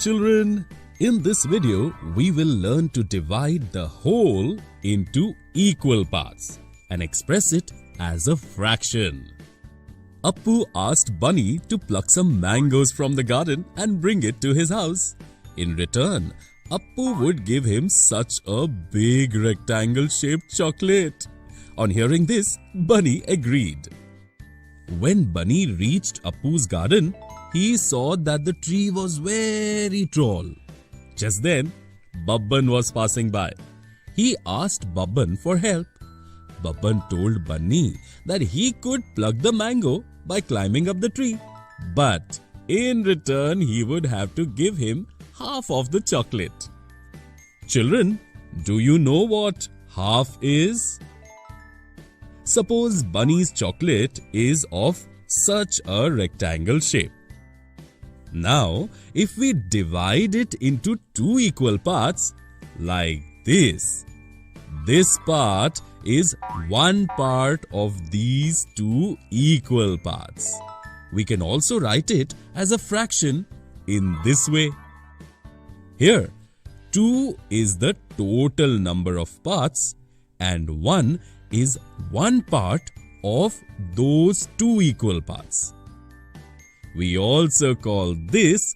Children, in this video, we will learn to divide the whole into equal parts and express it as a fraction. Appu asked Bunny to pluck some mangoes from the garden and bring it to his house. In return, Appu would give him such a big rectangle-shaped chocolate. On hearing this, Bunny agreed. When Bunny reached Appu's garden, he saw that the tree was very tall. Just then, Babban was passing by. He asked Babban for help. Babban told Bunny that he could pluck the mango by climbing up the tree. But in return, he would have to give him half of the chocolate. Children, do you know what half is? Suppose Bunny's chocolate is of such a rectangle shape. Now, if we divide it into two equal parts, like this part is one part of these two equal parts. We can also write it as a fraction in this way. Here, 2 is the total number of parts and 1 is one part of those two equal parts. We also call this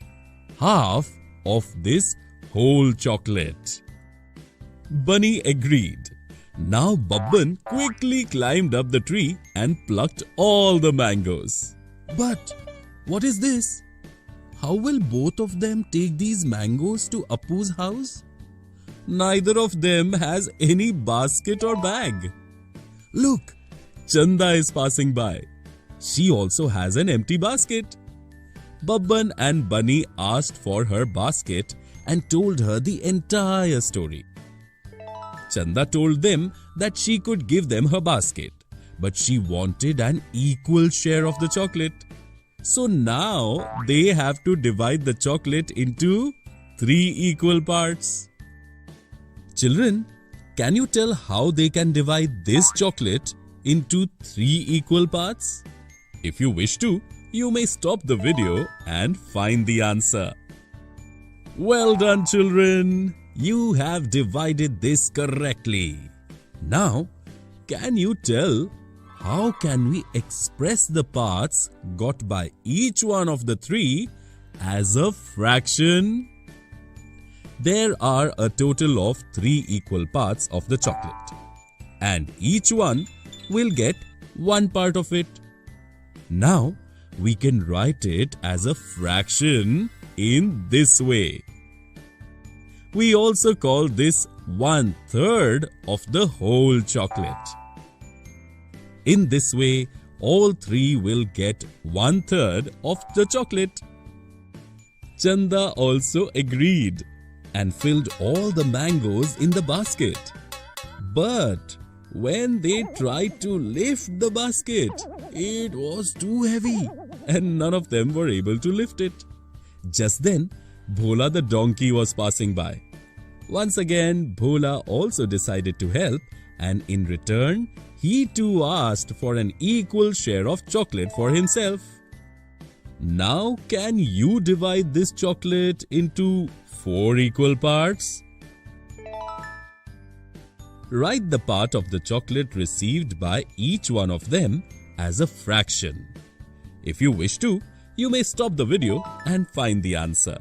half of this whole chocolate. Bunny agreed. Now Babban quickly climbed up the tree and plucked all the mangoes. But what is this? How will both of them take these mangoes to Appu's house? Neither of them has any basket or bag. Look, Chanda is passing by. She also has an empty basket. Babban and Bunny asked for her basket and told her the entire story. Chanda told them that she could give them her basket, but she wanted an equal share of the chocolate. So now they have to divide the chocolate into 3 equal parts. Children, can you tell how they can divide this chocolate into 3 equal parts? If you wish to, you may stop the video and find the answer. Well done, children! You have divided this correctly. Now, can you tell how can we express the parts got by each one of the 3 as a fraction? There are a total of 3 equal parts of the chocolate, and each one will get one part of it. Now, we can write it as a fraction in this way. We also call this 1/3 of the whole chocolate. In this way, all 3 will get 1/3 of the chocolate. Chanda also agreed and filled all the mangoes in the basket. But when they tried to lift the basket, it was too heavy and none of them were able to lift it. Just then, Bhola the donkey was passing by. Once again, Bhola also decided to help, and in return, he too asked for an equal share of chocolate for himself. Now, can you divide this chocolate into 4 equal parts? Write the part of the chocolate received by each one of them as a fraction. If you wish to, you may stop the video and find the answer.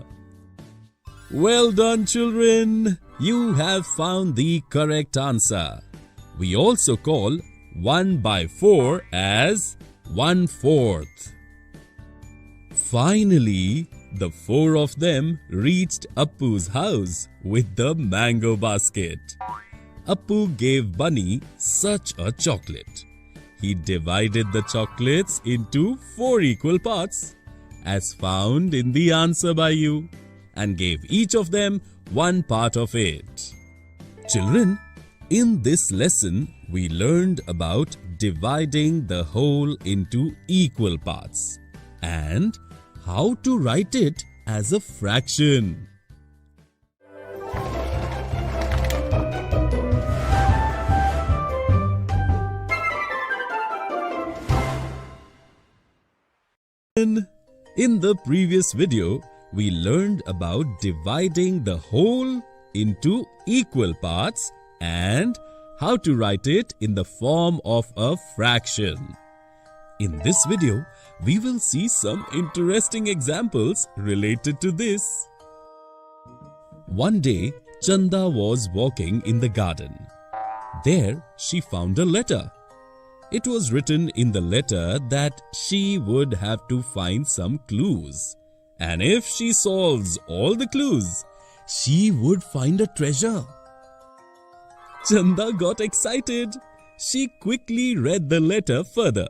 Well done, children! You have found the correct answer. We also call 1/4 as 1/4. Finally, the 4 of them reached Appu's house with the mango basket. Appu gave Bunny such a chocolate. He divided the chocolates into 4 equal parts, as found in the answer by you, and gave each of them one part of it. Children, in this lesson, we learned about dividing the whole into equal parts and how to write it as a fraction. In the previous video, we learned about dividing the whole into equal parts and how to write it in the form of a fraction. In this video, we will see some interesting examples related to this. One day, Chanda was walking in the garden. There, she found a letter. It was written in the letter that she would have to find some clues. And if she solves all the clues, she would find a treasure. Chanda got excited. She quickly read the letter further.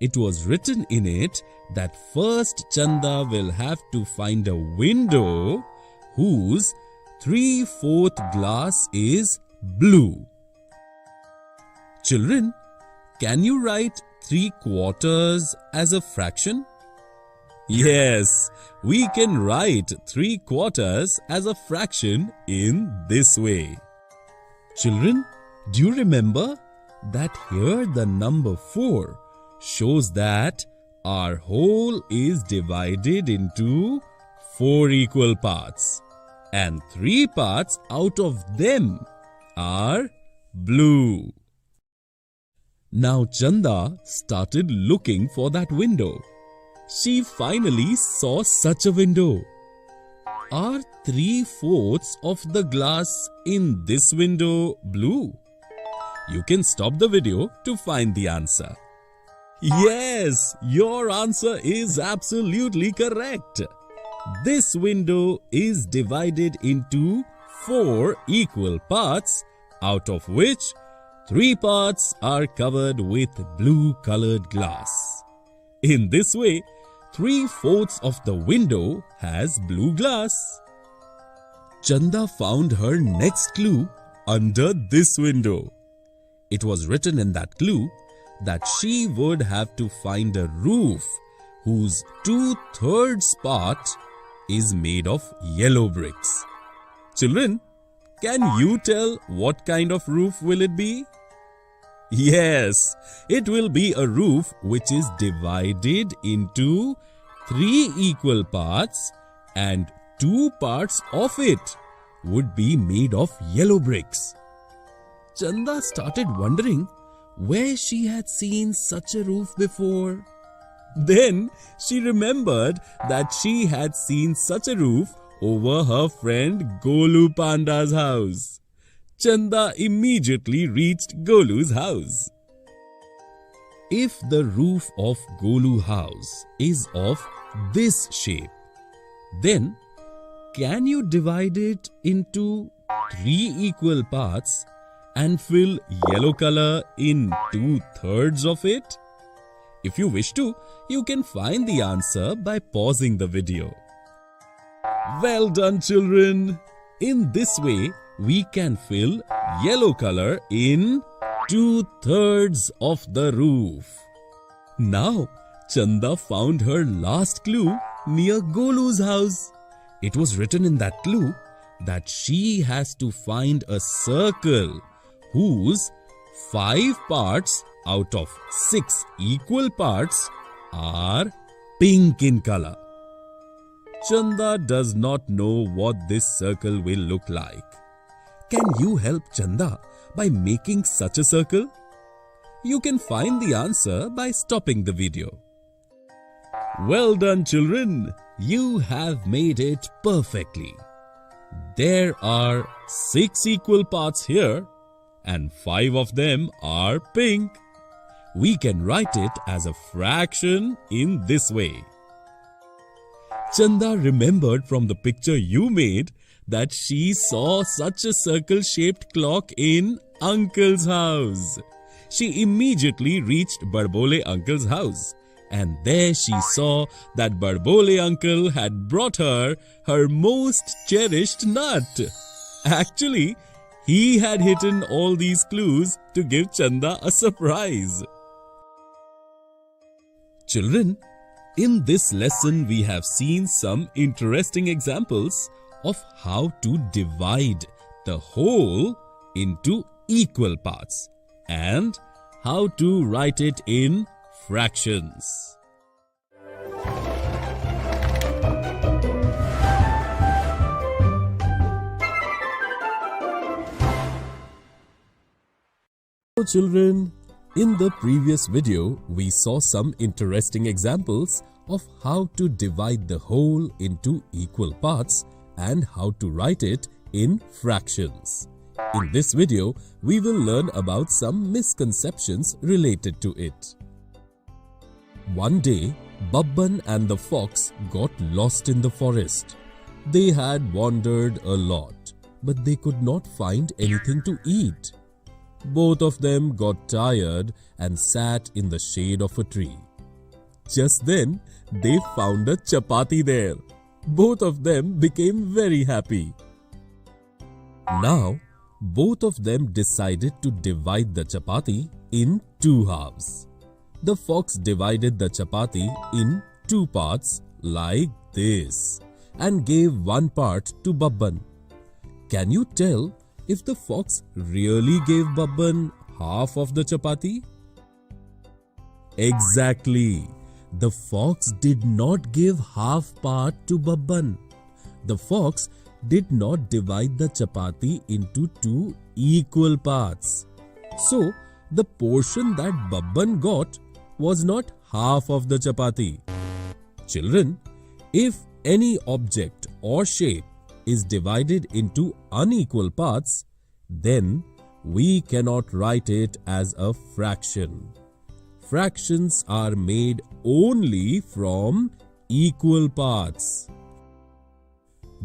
It was written in it that first Chanda will have to find a window whose 3/4 glass is blue. Children, can you write 3/4 as a fraction? Yes, we can write 3/4 as a fraction in this way. Children, do you remember that here the number 4 shows that our whole is divided into 4 equal parts, and 3 parts out of them are blue. Now Chanda started looking for that window. She finally saw such a window. Are 3/4 of the glass in this window blue? You can stop the video to find the answer. Yes, your answer is absolutely correct. This window is divided into 4 equal parts, out of which 3 parts are covered with blue-colored glass. In this way, 3/4 of the window has blue glass. Chanda found her next clue under this window. It was written in that clue that she would have to find a roof whose 2/3 part is made of yellow bricks. Children, can you tell what kind of roof will it be? Yes, it will be a roof which is divided into 3 equal parts, and 2 parts of it would be made of yellow bricks. Chanda started wondering where she had seen such a roof before. Then she remembered that she had seen such a roof over her friend Golu Panda's house. Chanda immediately reached Golu's house. If the roof of Golu's house is of this shape, then can you divide it into 3 equal parts and fill yellow color in 2/3 of it? If you wish to, you can find the answer by pausing the video. Well done, children! In this way, we can fill yellow color in 2/3 of the roof. Now, Chanda found her last clue near Golu's house. It was written in that clue that she has to find a circle whose 5 parts out of 6 equal parts are pink in color. Chanda does not know what this circle will look like. Can you help Chanda by making such a circle? You can find the answer by stopping the video. Well done, children! You have made it perfectly. There are 6 equal parts here, and 5 of them are pink. We can write it as a fraction in this way. Chanda remembered from the picture you made that she saw such a circle-shaped clock in Uncle's house. She immediately reached Barbole Uncle's house, and there she saw that Barbole Uncle had brought her her most cherished nut. Actually, he had hidden all these clues to give Chanda a surprise. Children, in this lesson we have seen some interesting examples of how to divide the whole into equal parts and how to write it in fractions. So children, in the previous video, we saw some interesting examples of how to divide the whole into equal parts and how to write it in fractions. In this video, we will learn about some misconceptions related to it. One day, Babban and the fox got lost in the forest. They had wandered a lot, but they could not find anything to eat. Both of them got tired and sat in the shade of a tree. Just then, they found a chapati there. Both of them became very happy. Now, both of them decided to divide the chapati in two halves. The fox divided the chapati in two parts like this and gave one part to Babban. Can you tell if the fox really gave Babban half of the chapati? Exactly. The fox did not give half part to Babban. The fox did not divide the chapati into two equal parts. So, the portion that Babban got was not half of the chapati. Children, if any object or shape is divided into unequal parts, then we cannot write it as a fraction. Fractions are made only from equal parts.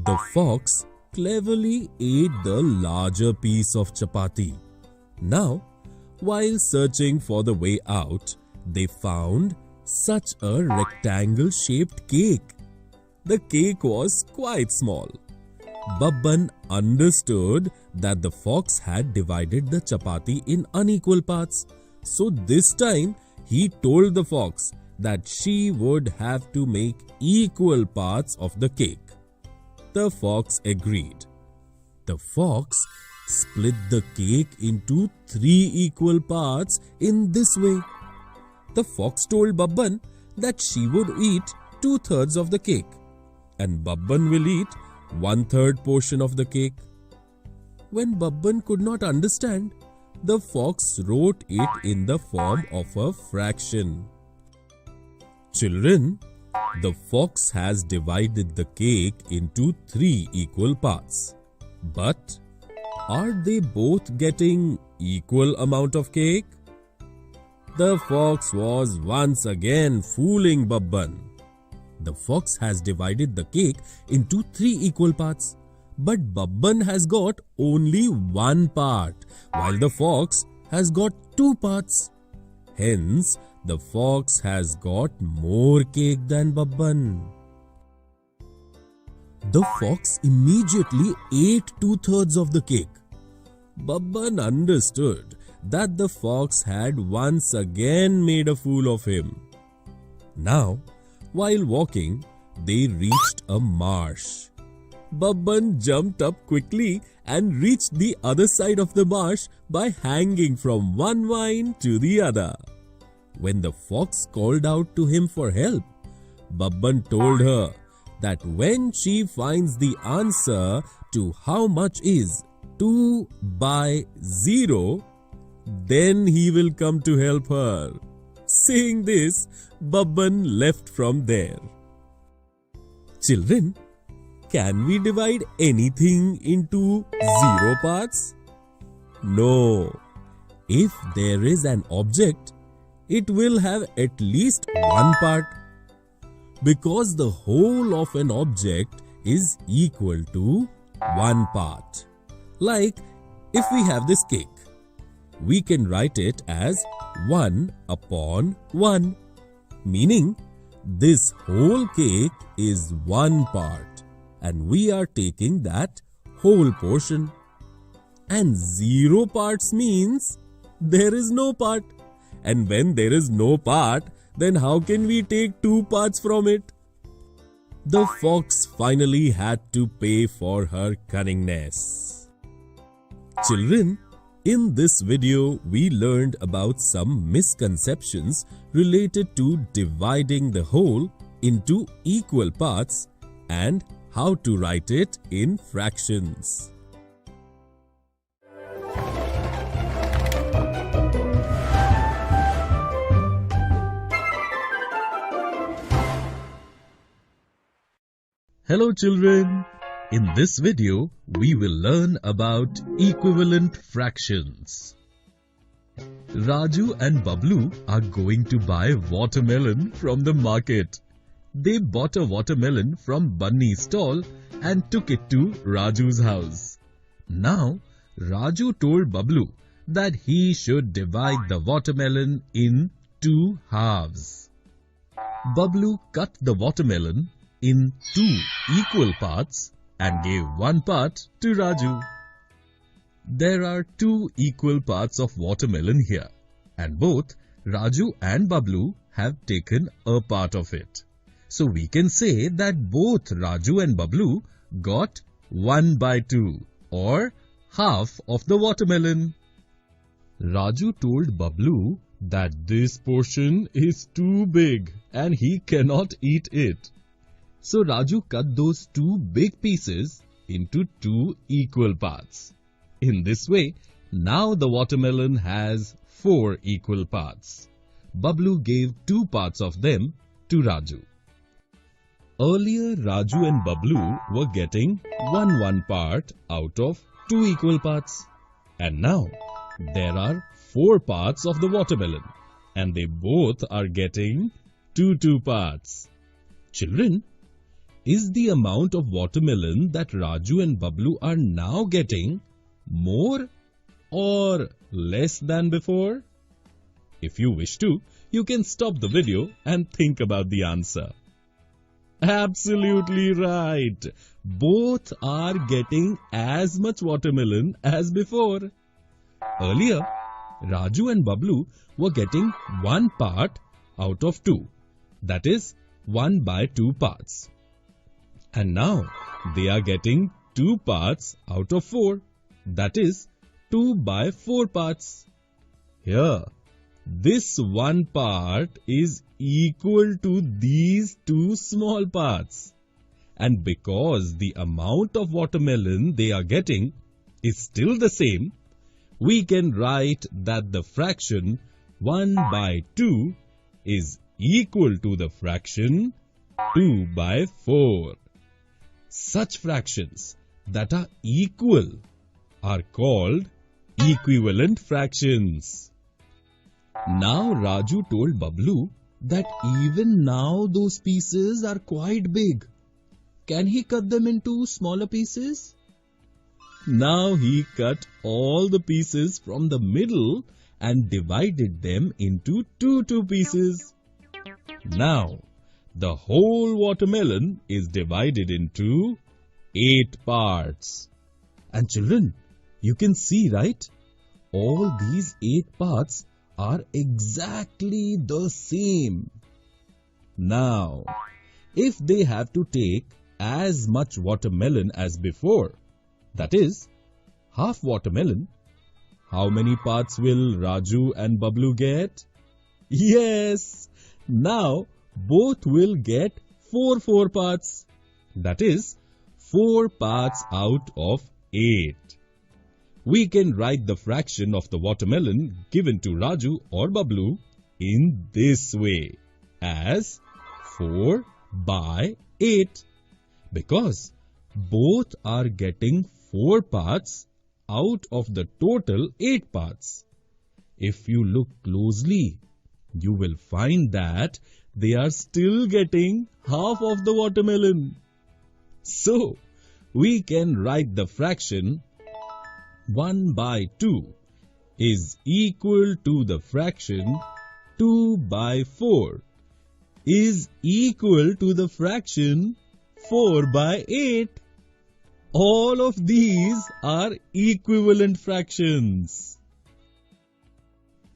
The fox cleverly ate the larger piece of chapati. Now, while searching for the way out, they found such a rectangle-shaped cake. The cake was quite small. Babban understood that the fox had divided the chapati in unequal parts. So this time, he told the fox that she would have to make equal parts of the cake. The fox agreed. The fox split the cake into 3 equal parts in this way. The fox told Babban that she would eat 2/3 of the cake and Babban will eat 1/3 portion of the cake. When Babban could not understand, the fox wrote it in the form of a fraction. Children, the fox has divided the cake into 3 equal parts. But are they both getting equal amount of cake? The fox was once again fooling Babban. The fox has divided the cake into 3 equal parts. But Babban has got only 1 part, while the fox has got 2 parts. Hence, the fox has got more cake than Babban. The fox immediately ate 2/3 of the cake. Babban understood that the fox had once again made a fool of him. Now, while walking, they reached a marsh. Babban jumped up quickly and reached the other side of the marsh by hanging from one vine to the other. When the fox called out to him for help, Babban told her that when she finds the answer to how much is 2 by 0, then he will come to help her. Saying this, Babban left from there. Children, can we divide anything into 0 parts? No. If there is an object, it will have at least 1 part. Because the whole of an object is equal to 1 part. Like, if we have this cake, we can write it as 1/1, meaning this whole cake is 1 part and we are taking that whole portion. And 0 parts means there is no part. And when there is no part, then how can we take 2 parts from it? The fox finally had to pay for her cunningness. Children, in this video, we learned about some misconceptions related to dividing the whole into equal parts and how to write it in fractions. Hello children! In this video, we will learn about equivalent fractions. Raju and Bablu are going to buy watermelon from the market. They bought a watermelon from Bunny's stall and took it to Raju's house. Now, Raju told Bablu that he should divide the watermelon in 2 halves. Bablu cut the watermelon in 2 equal parts and gave 1 part to Raju. There are 2 equal parts of watermelon here, and both Raju and Bablu have taken a part of it. So we can say that both Raju and Bablu got 1/2 or half of the watermelon. Raju told Bablu that this portion is too big and he cannot eat it. So Raju cut those 2 big pieces into 2 equal parts. In this way, now the watermelon has 4 equal parts. Bablu gave 2 parts of them to Raju. Earlier, Raju and Bablu were getting 1 part out of 2 equal parts. And now, there are 4 parts of the watermelon, and they both are getting 2 parts. Children, is the amount of watermelon that Raju and Bablu are now getting more or less than before? If you wish to, you can stop the video and think about the answer. Absolutely right. Both are getting as much watermelon as before. Earlier, Raju and Bablu were getting 1 part out of 2. That is 1/2 parts. And now they are getting 2 parts out of 4. That is 2/4 parts. Here, this 1 part is equal to these 2 small parts. And because the amount of watermelon they are getting is still the same, we can write that the fraction 1/2 is equal to the fraction 2/4. Such fractions that are equal are called equivalent fractions. Now Raju told Bablu that even now those pieces are quite big. Can he cut them into smaller pieces? Now he cut all the pieces from the middle and divided them into 2 pieces. Now, the whole watermelon is divided into 8 parts. And children, you can see, right? All these 8 parts are exactly the same. Now, if they have to take as much watermelon as before, that is, half watermelon, how many parts will Raju and Bablu get? Yes! Now, both will get 4 parts. That is, 4 parts out of 8. We can write the fraction of the watermelon given to Raju or Bablu in this way as 4/8 because both are getting 4 parts out of the total 8 parts. If you look closely, you will find that they are still getting half of the watermelon. So, we can write the fraction 1/2 is equal to the fraction 2/4 is equal to the fraction 4/8. All of these are equivalent fractions.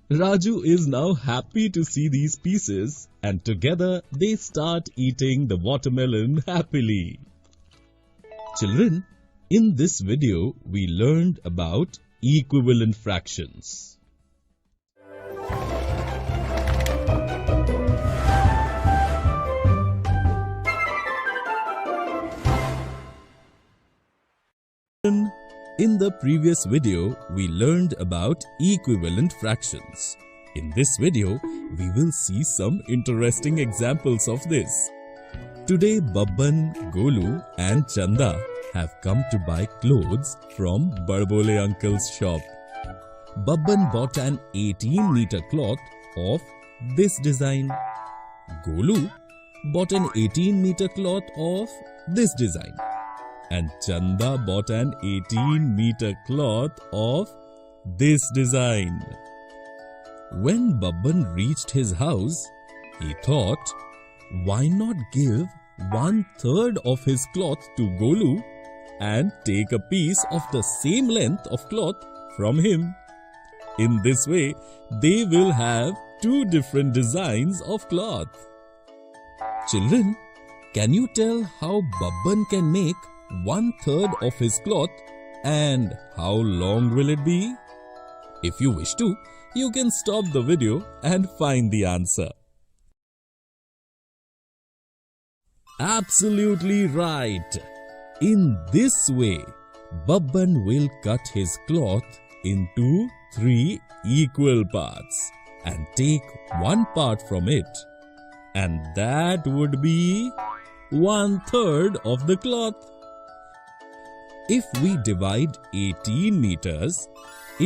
Raju is now happy to see these pieces, and together they start eating the watermelon happily. Children, in this video, we learned about equivalent fractions. In the previous video, we learned about equivalent fractions. In this video, we will see some interesting examples of this. Today, Babban, Golu and Chanda have come to buy clothes from Barbole uncle's shop. Babban bought an 18-meter cloth of this design. Golu bought an 18-meter cloth of this design. And Chanda bought an 18-meter cloth of this design. When Babban reached his house, he thought, why not give 1/3 of his cloth to Golu and take a piece of the same length of cloth from him? In this way, they will have two different designs of cloth. Children, can you tell how Babban can make 1/3 of his cloth and how long will it be? If you wish to, you can stop the video and find the answer. Absolutely right. In this way, Babban will cut his cloth into 3 equal parts and take one part from it, and that would be 1/3 of the cloth. If we divide 18 meters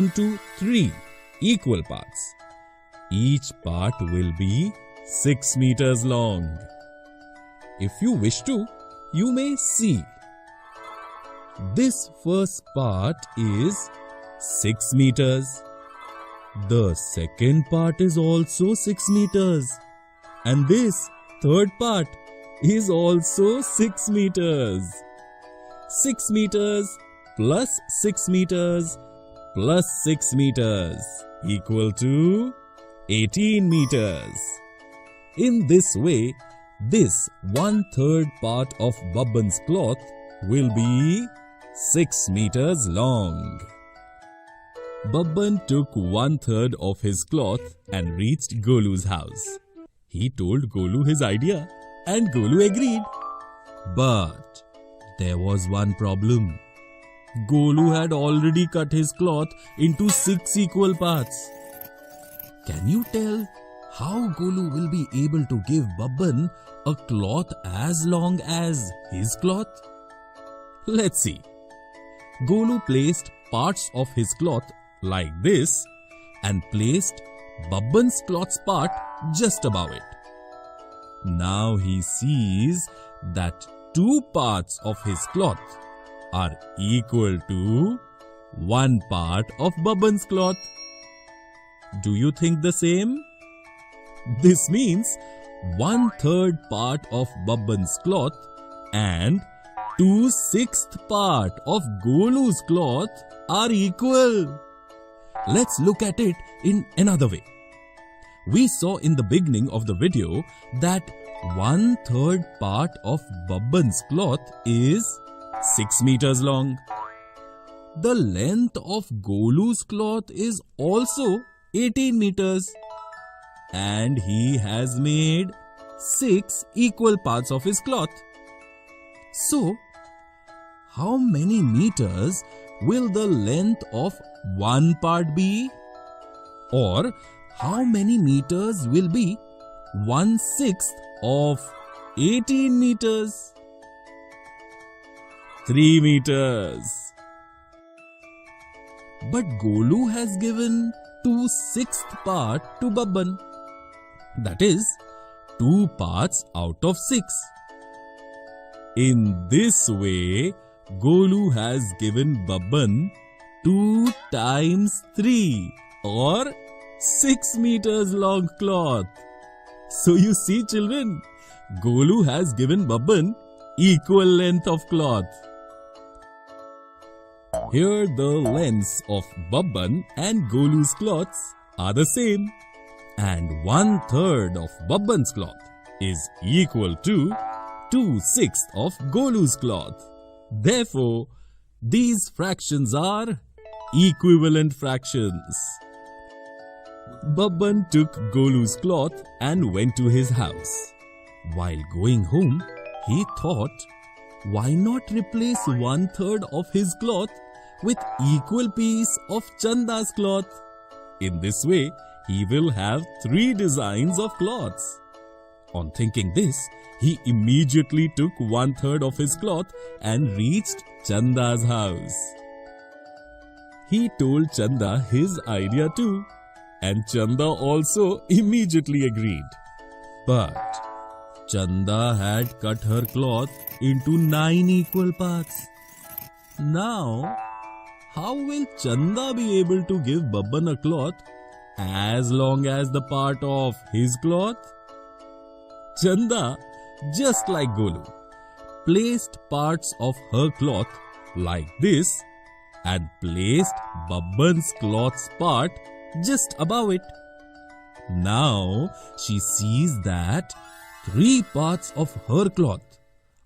into 3 equal parts, each part will be 6 meters long. If you wish to, you may see. This first part is 6 meters. The second part is also 6 meters. And this third part is also 6 meters. 6 meters plus 6 meters plus 6 meters equal to 18 meters. In this way, this 1/3 part of Babban's cloth will be 6 meters long. Babban took 1/3 of his cloth and reached Golu's house. He told Golu his idea and Golu agreed. But there was one problem. Golu had already cut his cloth into 6 equal parts. Can you tell how Golu will be able to give Babban a cloth as long as his cloth? Let's see. Golu placed parts of his cloth like this and placed Babban's cloth's part just above it. Now he sees that 2 parts of his cloth are equal to 1 part of Babban's cloth. Do you think the same? This means 1/3 part of Babban's cloth and 2/6 part of Golu's cloth are equal. Let's look at it in another way. We saw in the beginning of the video that 1/3 part of Babban's cloth is 6 meters long. The length of Golu's cloth is also 18 meters. And he has made 6 equal parts of his cloth. So, how many meters will the length of one part be? Or how many meters will be 1/6 of 18 meters? 3 meters. But Golu has given 2/6 part to Babban. That is 2 parts out of 6. In this way, Golu has given Babban 2 times 3 or 6 meters long cloth. So you see, children, Golu has given Babban equal length of cloth. Here the lengths of Babban and Golu's cloths are the same. And 1/3 of Babban's cloth is equal to 2/6 of Golu's cloth. Therefore, these fractions are equivalent fractions. Babban took Golu's cloth and went to his house. While going home, he thought, why not replace 1/3 of his cloth with equal piece of Chanda's cloth? In this way, he will have 3 designs of cloths. On thinking this, he immediately took 1/3 of his cloth and reached Chanda's house. He told Chanda his idea too, and Chanda also immediately agreed. But Chanda had cut her cloth into 9 equal parts. Now, how will Chanda be able to give Babban a cloth as long as the part of his cloth? Chanda, just like Golu, placed parts of her cloth like this and placed Babban's cloth's part just above it. Now she sees that 3 parts of her cloth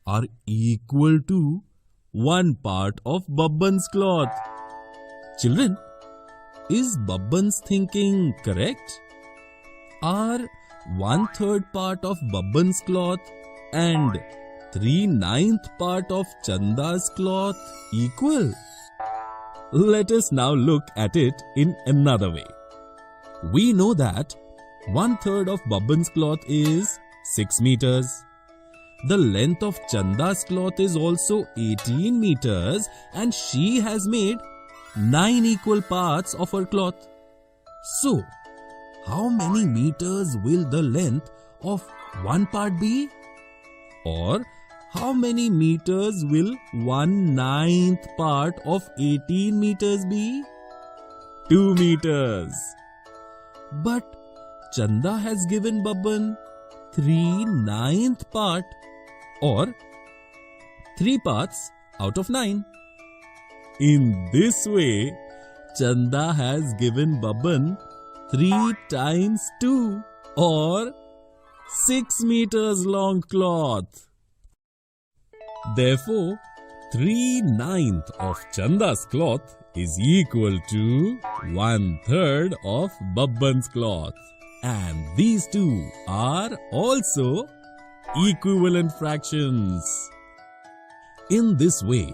are equal to 1 part of Babban's cloth. Children, is Babban's thinking correct? Are 1/3 part of Babban's cloth and 3/9 part of Chanda's cloth equal? Let us now look at it in another way. We know that 1/3 of Babban's cloth is 6 meters. The length of Chanda's cloth is also 18 meters and she has made 9 equal parts of her cloth. So, how many meters will the length of one part be? Or how many meters will 1/9 part of 18 meters be? 2 meters. But Chanda has given Babban 3/9 part, or 3 parts out of 9. In this way, Chanda has given Babban 3 times 2, or 6 meters long cloth. Therefore, 3/9 of Chanda's cloth is equal to 1/3 of Babban's cloth. And these two are also equivalent fractions. In this way,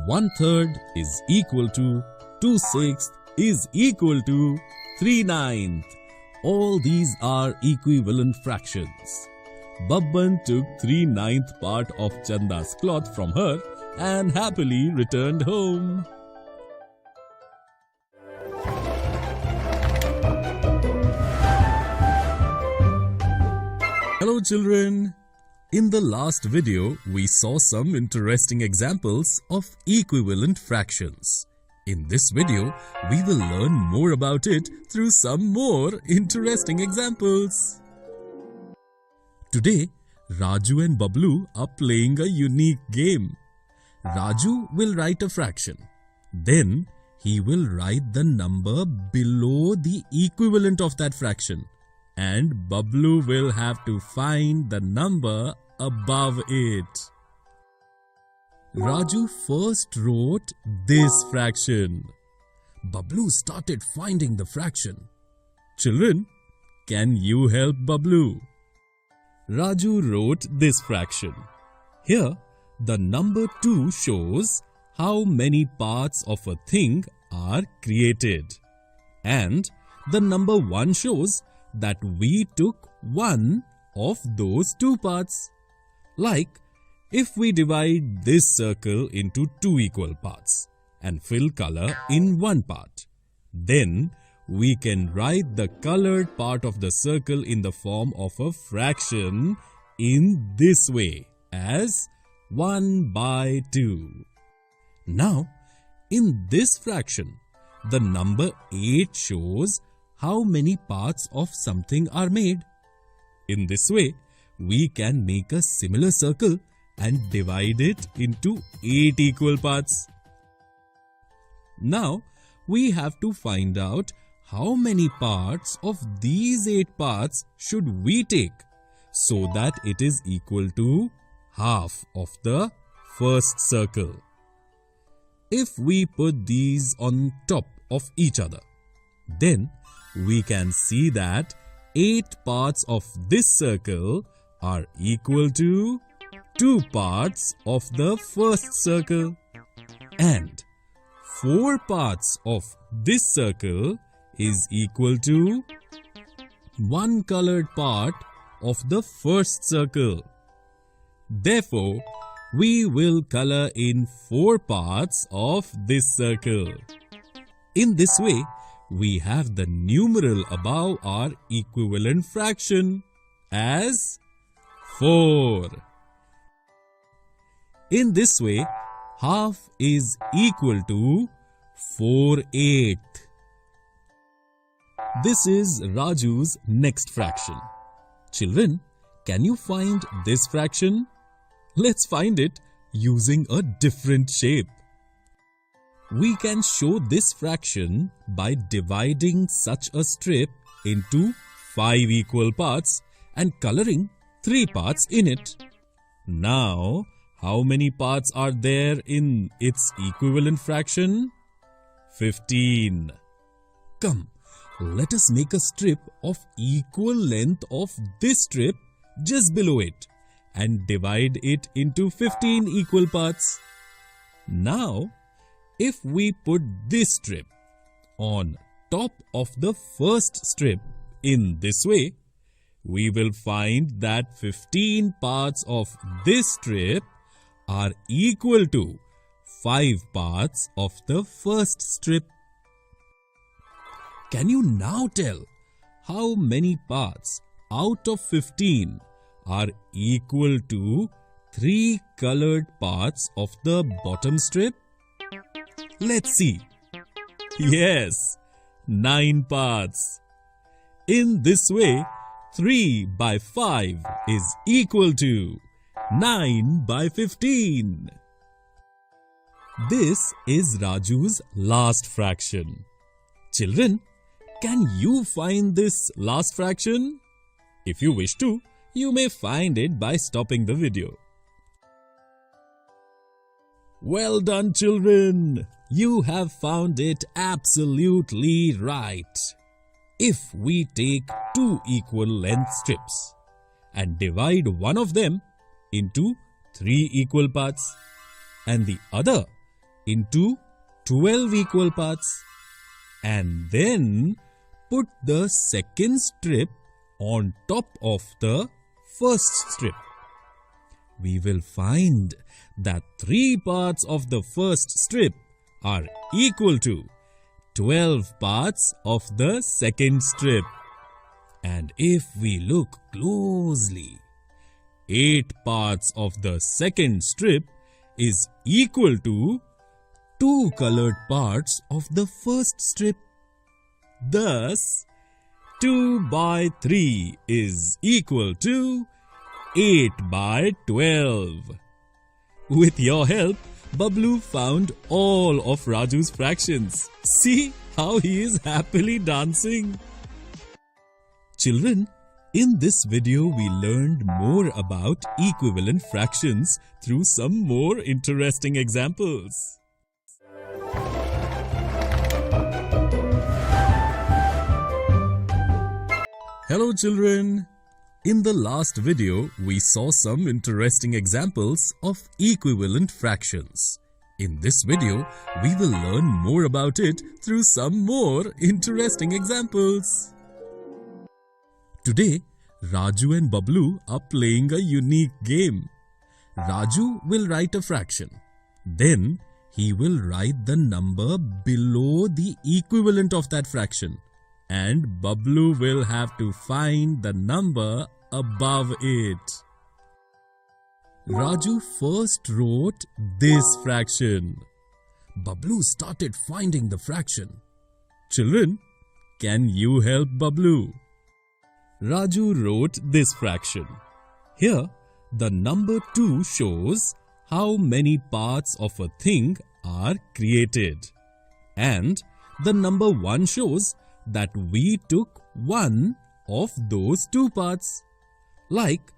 1/3 is equal to 2/6 is equal to 3/9. All these are equivalent fractions. Babban took 3/9 part of Chanda's cloth from her and happily returned home. Hello children! In the last video, we saw some interesting examples of equivalent fractions. In this video, we will learn more about it through some more interesting examples. Today, Raju and Bablu are playing a unique game. Raju will write a fraction. Then, he will write the number below the equivalent of that fraction. And Bablu will have to find the number above it. Raju first wrote this fraction. Bablu started finding the fraction. Children, can you help Bablu? Raju wrote this fraction. Here, the number 2 shows how many parts of a thing are created. And the number 1 shows that we took 1 of those 2 parts. Like, if we divide this circle into 2 equal parts and fill color in 1 part, then we can write the colored part of the circle in the form of a fraction in this way as 1/2. Now, in this fraction, the number 8 shows how many parts of something are made. In this way, we can make a similar circle and divide it into 8 equal parts. Now, we have to find out how many parts of these 8 parts should we take so that it is equal to half of the first circle. If we put these on top of each other, then we can see that 8 parts of this circle are equal to 2 parts of the first circle, and 4 parts of this circle is equal to 1 colored part of the first circle. Therefore, we will color in 4 parts of this circle. In this way, we have the numeral above our equivalent fraction as 4. In this way, half is equal to 4/8. This is Raju's next fraction. Children, can you find this fraction? Let's find it using a different shape. We can show this fraction by dividing such a strip into 5 equal parts and coloring 3 parts in it. Now, how many parts are there in its equivalent fraction? 15. Come, let us make a strip of equal length of this strip just below it and divide it into 15 equal parts. Now, if we put this strip on top of the first strip in this way, we will find that 15 parts of this strip are equal to 5 parts of the first strip. Can you now tell how many parts out of 15 are equal to 3 colored parts of the bottom strip? Let's see. Yes, 9 parts. In this way, 3 by 5 is equal to 9 by 15. This is Raju's last fraction. Children, can you find this last fraction? If you wish to, you may find it by stopping the video. Well done, children! You have found it absolutely right. If we take 2 equal length strips and divide one of them into 3 equal parts and the other into 12 equal parts, and then put the second strip on top of the first strip, we will find that 3 parts of the first strip are equal to 12 parts of the second strip. And if we look closely, 8 parts of the second strip is equal to 2 colored parts of the first strip. Thus, 2 by 3 is equal to 8 by 12. With your help, Bablu found all of Raju's fractions. See how he is happily dancing. Children, in this video we learned more about equivalent fractions through some more interesting examples. Hello children! In the last video, we saw some interesting examples of equivalent fractions. In this video, we will learn more about it through some more interesting examples. Today, Raju and Bablu are playing a unique game. Raju will write a fraction. Then, he will write the number below the equivalent of that fraction. And Bablu will have to find the number above it. Raju first wrote this fraction. Bablu started finding the fraction. Children, can you help Bablu? Raju wrote this fraction. Here, the number 2 shows how many parts of a thing are created. And the number 1 shows that we took one of those 2 parts. Like,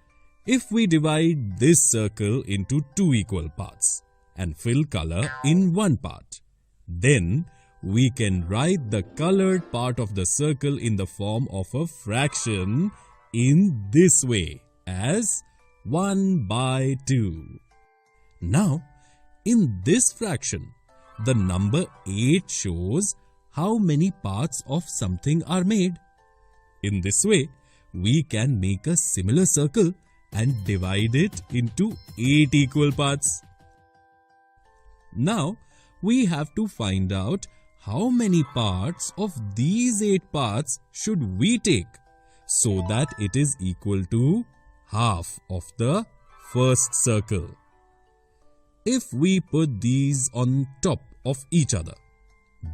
if we divide this circle into 2 equal parts and fill color in one part, then we can write the colored part of the circle in the form of a fraction in this way as 1 by 2. Now, in this fraction, the number 8 shows how many parts of something are made. In this way, we can make a similar circle and divide it into 8 equal parts. Now, we have to find out how many parts of these 8 parts should we take so that it is equal to half of the first circle. If we put these on top of each other,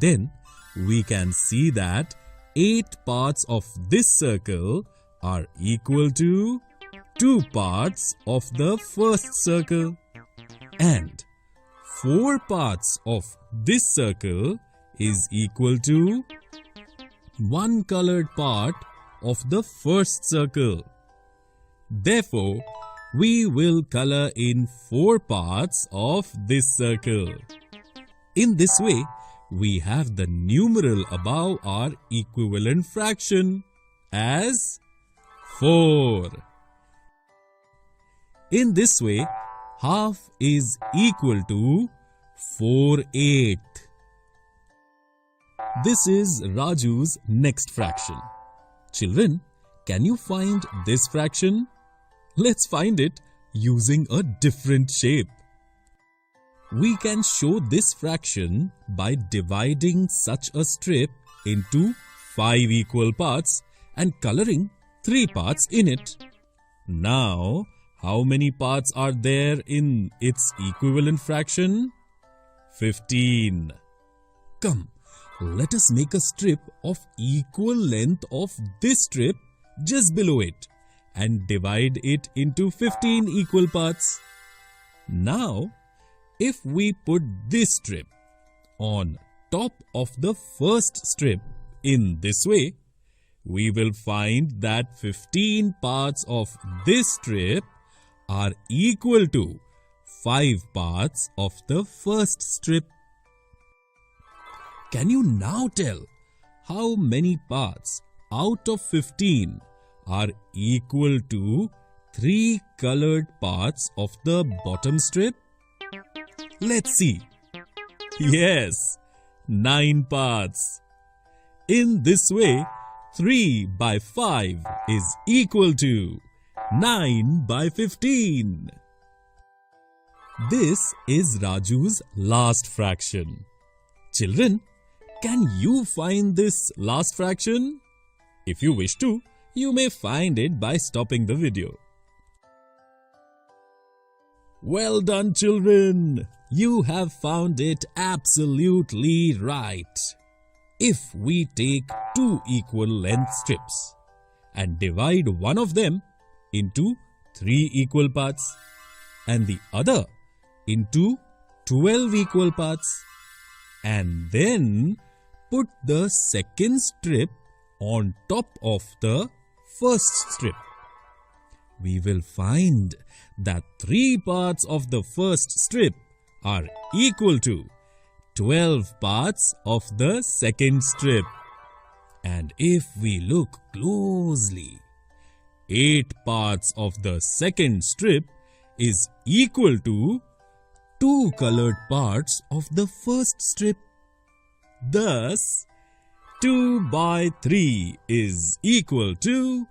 then we can see that 8 parts of this circle are equal to 2 parts of the first circle, and 4 parts of this circle is equal to 1 colored part of the first circle. Therefore, we will color in 4 parts of this circle. In this way, we have the numeral above our equivalent fraction as 4. In this way, half is equal to 4/8. This is Raju's next fraction. Children, can you find this fraction? Let's find it using a different shape. We can show this fraction by dividing such a strip into 5 equal parts and coloring 3 parts in it. Now, how many parts are there in its equivalent fraction? 15. Come, let us make a strip of equal length of this strip just below it and divide it into 15 equal parts. Now, if we put this strip on top of the first strip in this way, we will find that 15 parts of this strip are equal to 5 parts of the first strip. Can you now tell how many parts out of 15 are equal to 3 colored parts of the bottom strip? Let's see. Yes, 9 parts. In this way, 3 by 5 is equal to 9 by 15. This is Raju's last fraction. Children, can you find this last fraction? If you wish to, you may find it by stopping the video. Well done, children! You have found it absolutely right. If we take 2 equal length strips and divide one of them into 3 equal parts and the other into 12 equal parts, and then put the second strip on top of the first strip, we will find that 3 parts of the first strip are equal to 12 parts of the second strip. And if we look closely, 8 parts of the second strip is equal to 2 colored parts of the first strip. Thus, 2 by 3 is equal to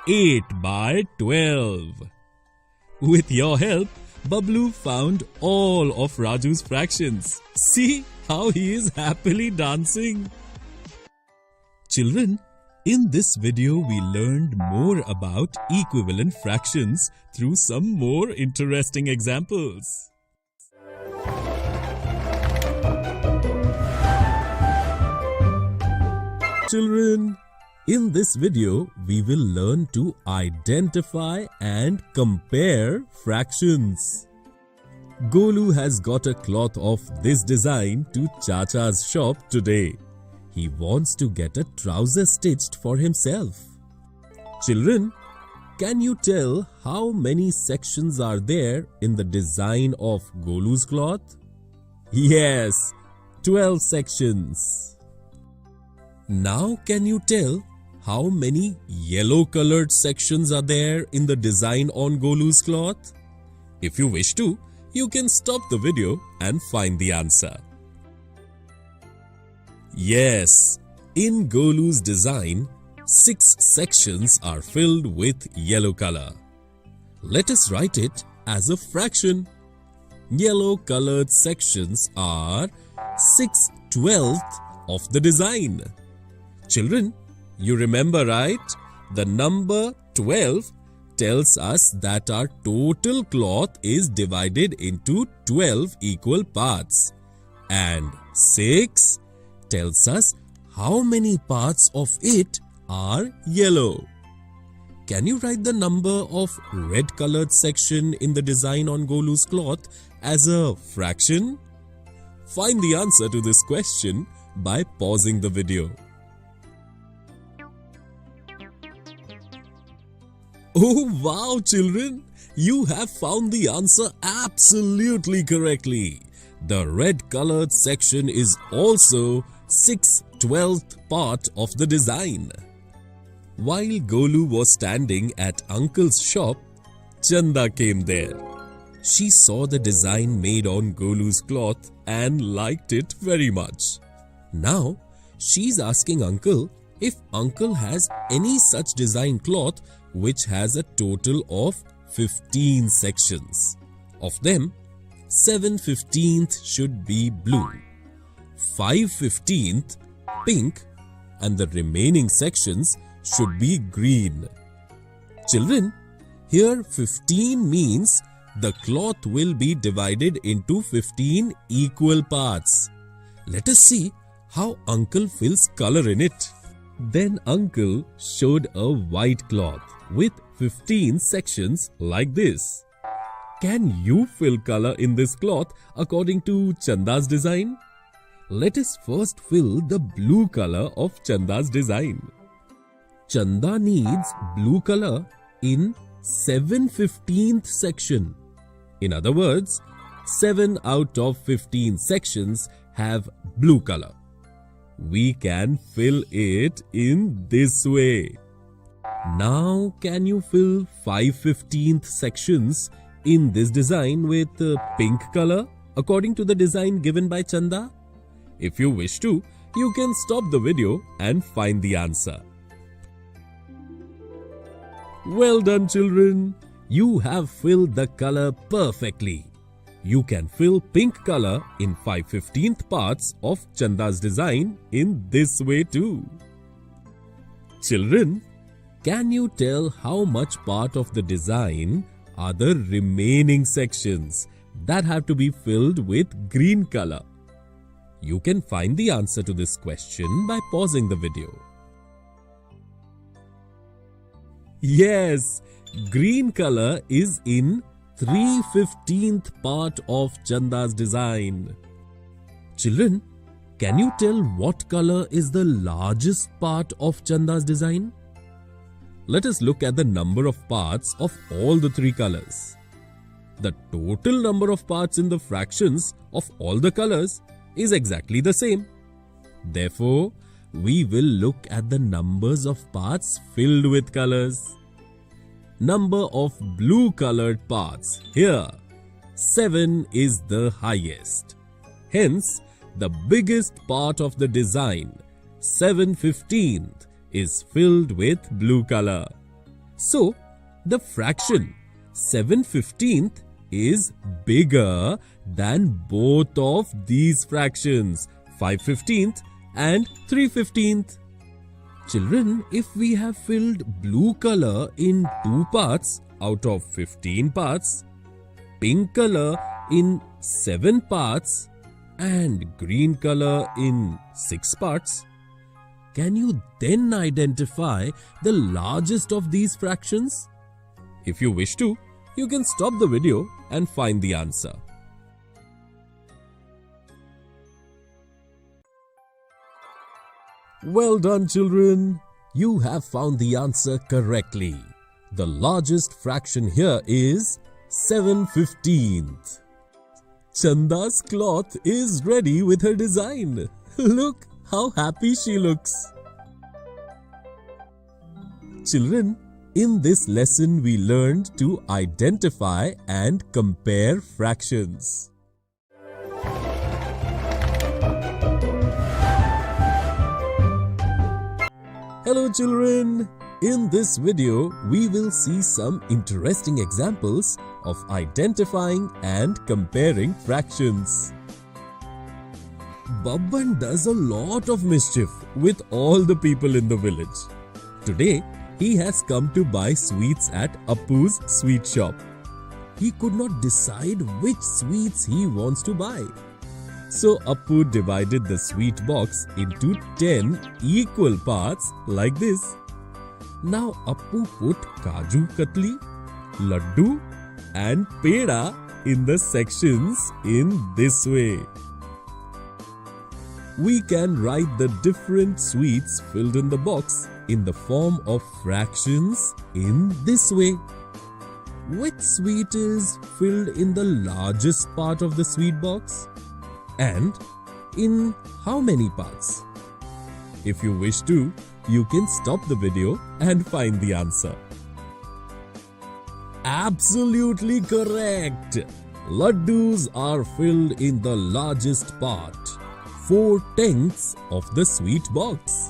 8 by 12. With your help, Bablu found all of Raju's fractions. See how he is happily dancing. Children, in this video we learned more about equivalent fractions through some more interesting examples. Children, in this video, we will learn to identify and compare fractions. Golu has got a cloth of this design to Chacha's shop today. He wants to get a trouser stitched for himself. Children, can you tell how many sections are there in the design of Golu's cloth? Yes, 12 sections. Now can you tell how many yellow colored sections are there in the design on Golu's cloth? If you wish to, you can stop the video and find the answer. Yes, in Golu's design, 6 sections are filled with yellow color. Let us write it as a fraction. Yellow colored sections are 6/12 of the design. Children, you remember, right? The number 12 tells us that our total cloth is divided into 12 equal parts. And 6 tells us how many parts of it are yellow. Can you write the number of red colored section in the design on Golu's cloth as a fraction? Find the answer to this question by pausing the video. Oh wow, children! You have found the answer absolutely correctly. The red colored section is also 6/12th part of the design. While Golu was standing at Uncle's shop, Chanda came there. She saw the design made on Golu's cloth and liked it very much. Now, she's asking Uncle if Uncle has any such design cloth which has a total of 15 sections. Of them, 7/15 should be blue, 5/15 pink, and the remaining sections should be green. Children, here 15 means the cloth will be divided into 15 equal parts. Let us see how Uncle fills color in it. Then Uncle showed a white cloth with 15 sections like this. Can you fill color in this cloth according to Chanda's design? Let us first fill the blue color of Chanda's design. Chanda needs blue color in 7/15th section. In other words, 7 out of 15 sections have blue color. We can fill it in this way. Now, can you fill 5/15th sections in this design with pink color according to the design given by Chanda? If you wish to, you can stop the video and find the answer. Well done, children. You have filled the color perfectly. You can fill pink color in 5/15th parts of Chanda's design in this way too. Children, can you tell how much part of the design are the remaining sections that have to be filled with green color? You can find the answer to this question by pausing the video. Yes, green color is in 3/15th part of Chanda's design. Children, can you tell what color is the largest part of Chanda's design? Let us look at the number of parts of all the three colors. The total number of parts in the fractions of all the colors is exactly the same. Therefore, we will look at the numbers of parts filled with colors. Number of blue colored parts here, 7 is the highest. Hence, the biggest part of the design, 7/15th, is filled with blue color. So, the fraction 7/15th is bigger than both of these fractions, 5/15th and 3/15th. Children, if we have filled blue color in 2 parts out of 15 parts, pink color in 7 parts, and green color in 6 parts, can you then identify the largest of these fractions? If you wish to, you can stop the video and find the answer. Well done, children. You have found the answer correctly. The largest fraction here is 7/15th. Chanda's cloth is ready with her design. Look how happy she looks. Children, in this lesson we learned to identify and compare fractions. Hello children! In this video, we will see some interesting examples of identifying and comparing fractions. Babban does a lot of mischief with all the people in the village. Today, he has come to buy sweets at Appu's sweet shop. He could not decide which sweets he wants to buy. So Appu divided the sweet box into 10 equal parts like this. Now Appu put Kaju Katli, Laddu and Peda in the sections in this way. We can write the different sweets filled in the box in the form of fractions in this way. Which sweet is filled in the largest part of the sweet box? And in how many parts? If you wish to, you can stop the video and find the answer. Absolutely correct! Laddus are filled in the largest part, 4/10 of the sweet box.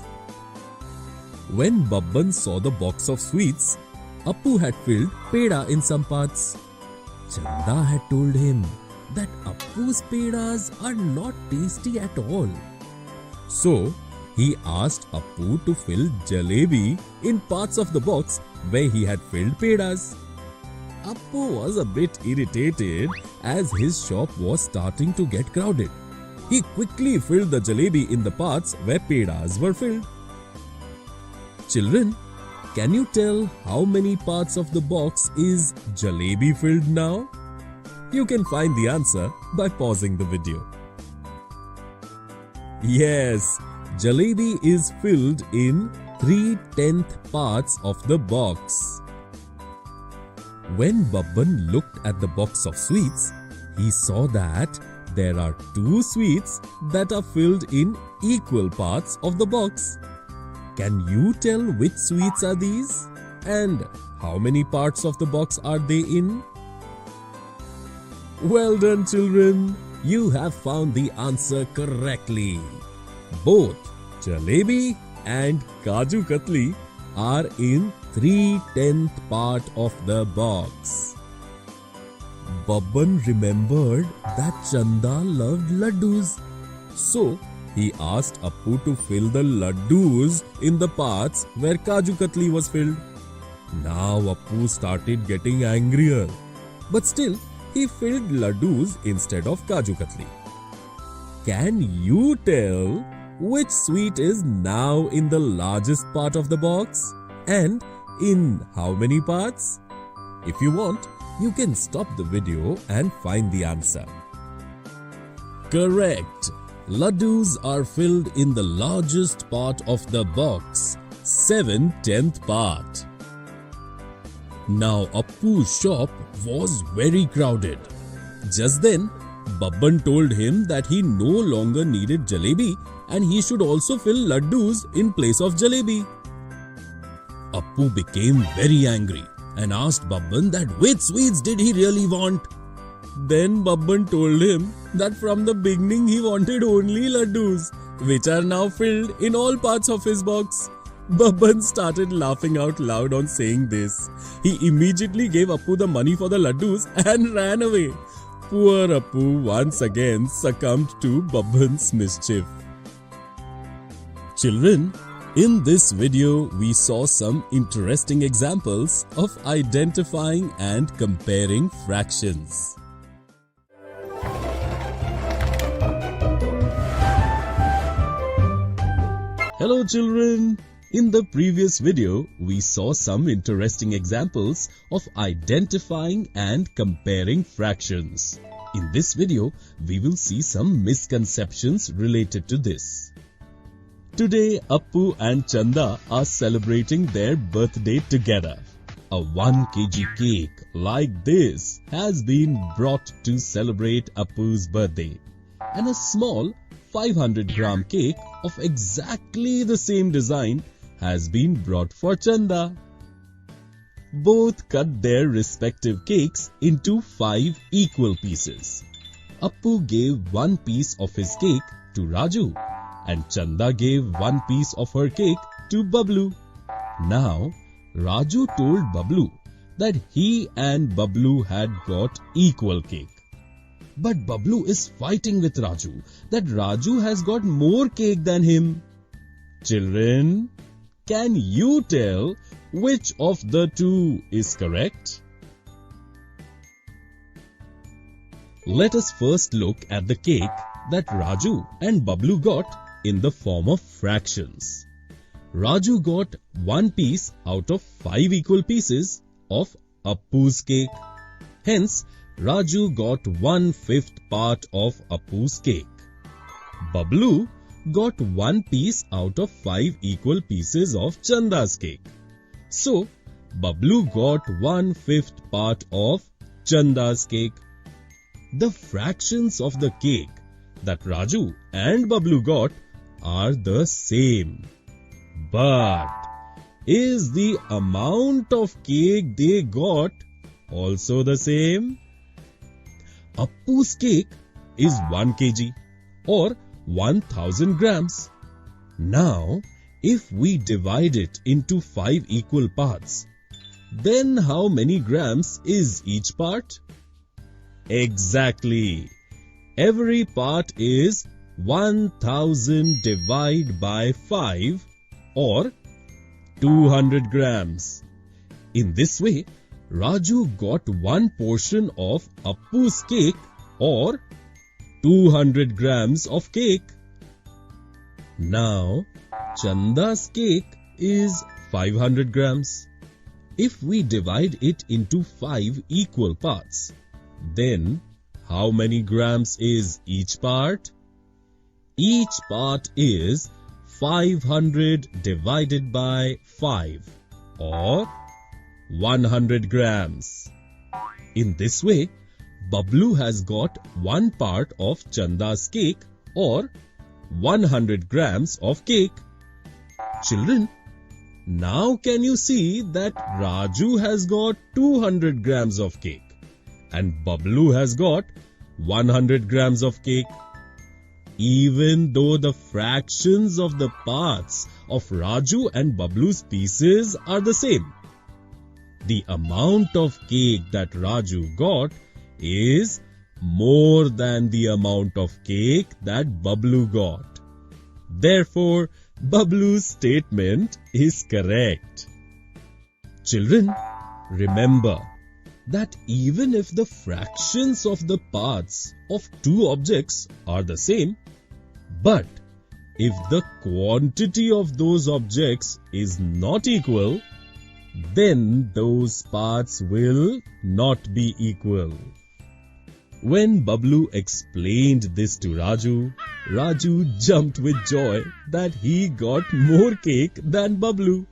When Babban saw the box of sweets, Appu had filled Peda in some parts. Chanda had told him that Appu's pedas are not tasty at all. So, he asked Appu to fill jalebi in parts of the box where he had filled pedas. Appu was a bit irritated as his shop was starting to get crowded. He quickly filled the jalebi in the parts where pedas were filled. Children, can you tell how many parts of the box is jalebi filled now? You can find the answer by pausing the video. Yes, jalebi is filled in 3/10 parts of the box. When Babban looked at the box of sweets, he saw that there are 2 sweets that are filled in equal parts of the box. Can you tell which sweets are these? And how many parts of the box are they in? Well done, children! You have found the answer correctly. Both jalebi and Kaju Katli are in 3/10 part of the box. Babban remembered that Chanda loved laddus. So, he asked Appu to fill the laddus in the parts where Kaju Katli was filled. Now Appu started getting angrier. But still, he filled laddus instead of Kaju Katli. Can you tell which sweet is now in the largest part of the box? And in how many parts? If you want, you can stop the video and find the answer. Correct! Laddus are filled in the largest part of the box, 7/10 part. Now Appu's shop was very crowded. Just then, Babban told him that he no longer needed jalebi and he should also fill laddus in place of jalebi. Appu became very angry and asked Babban that which sweets did he really want. Then Babban told him that from the beginning he wanted only laddus, which are now filled in all parts of his box. Babban started laughing out loud on saying this. He immediately gave Appu the money for the laddus and ran away. Poor Appu once again succumbed to Babban's mischief. Children, in this video we saw some interesting examples of identifying and comparing fractions. Hello children! In the previous video, we saw some interesting examples of identifying and comparing fractions. In this video, we will see some misconceptions related to this. Today, Appu and Chanda are celebrating their birthday together. A 1 kg cake like this has been brought to celebrate Appu's birthday, and a small 500-gram cake of exactly the same design has been brought for Chanda. Both cut their respective cakes into 5 equal pieces. Appu gave 1 piece of his cake to Raju and Chanda gave one piece of her cake to Bablu. Now, Raju told Bablu that he and Bablu had got equal cake. But Bablu is fighting with Raju that Raju has got more cake than him. Children, can you tell which of the two is correct? Let us first look at the cake that Raju and Bablu got in the form of fractions. Raju got one piece out of 5 equal pieces of Appu's cake. Hence, Raju got 1/5 part of Appu's cake. Bablu got one piece out of 5 equal pieces of Chanda's cake. So, Bablu got 1/5 part of Chanda's cake. The fractions of the cake that Raju and Bablu got are the same. But is the amount of cake they got also the same? Appu's cake is 1 kg or 1000 grams. Now, if we divide it into 5 equal parts, then how many grams is each part? Exactly. Every part is 1000 divided by 5 or 200 grams. In this way, Raju got one portion of Appu's cake or 200 grams of cake. Now, Chanda's cake is 500 grams. If we divide it into 5 equal parts, then how many grams is each part? Each part is 500 divided by 5 or 100 grams. In this way, Bablu has got one part of Chanda's cake or 100 grams of cake. Children, now can you see that Raju has got 200 grams of cake and Bablu has got 100 grams of cake? Even though the fractions of the parts of Raju and Bablu's pieces are the same, the amount of cake that Raju got is more than the amount of cake that Bablu got. Therefore, Bablu's statement is correct. Children, remember that even if the fractions of the parts of two objects are the same, but if the quantity of those objects is not equal, then those parts will not be equal. When Bablu explained this to Raju, Raju jumped with joy that he got more cake than Bablu.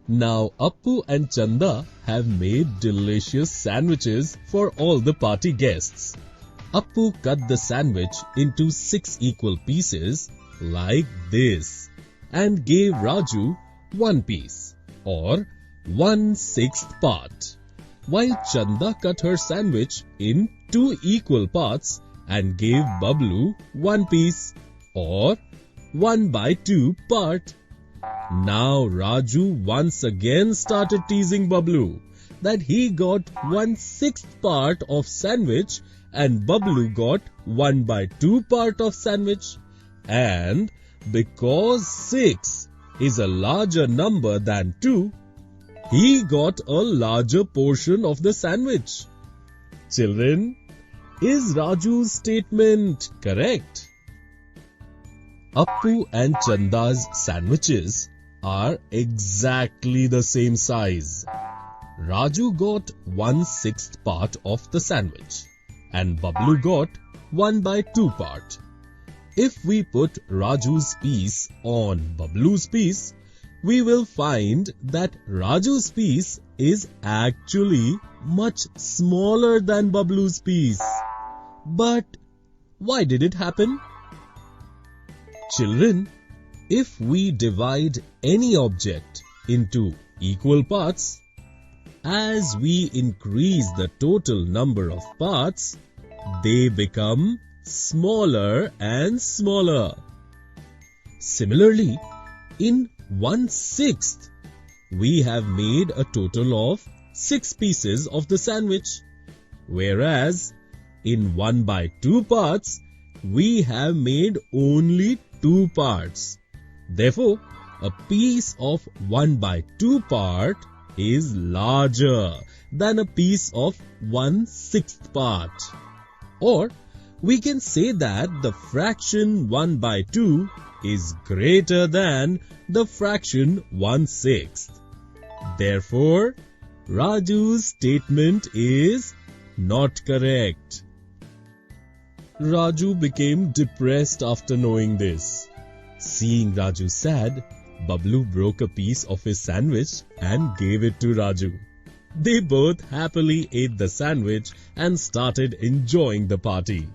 Now Appu and Chanda have made delicious sandwiches for all the party guests. Appu cut the sandwich into 6 equal pieces like this and gave Raju one piece or 1/6 part, while Chanda cut her sandwich in 2 equal parts and gave Bablu one piece or 1/2 part. Now Raju once again started teasing Bablu that he got 1/6 part of sandwich and Bablu got 1/2 part of sandwich. And because 6 is a larger number than 2, he got a larger portion of the sandwich. Children, is Raju's statement correct? Appu and Chanda's sandwiches are exactly the same size. Raju got 1/6 part of the sandwich and Bablu got 1/2 part. If we put Raju's piece on Bablu's piece, we will find that Raju's piece is actually much smaller than Bablu's piece. But why did it happen? Children, if we divide any object into equal parts, as we increase the total number of parts, they become smaller and smaller. Similarly, in 1/6, we have made a total of 6 pieces of the sandwich, whereas in 1/2 parts, we have made only 2 parts. Therefore, a piece of 1/2 part is larger than a piece of 1/6 part. Or we can say that the fraction 1/2 is greater than the fraction 1/6. Therefore, Raju's statement is not correct. Raju became depressed after knowing this. Seeing Raju sad, Bablu broke a piece of his sandwich and gave it to Raju. They both happily ate the sandwich and started enjoying the party.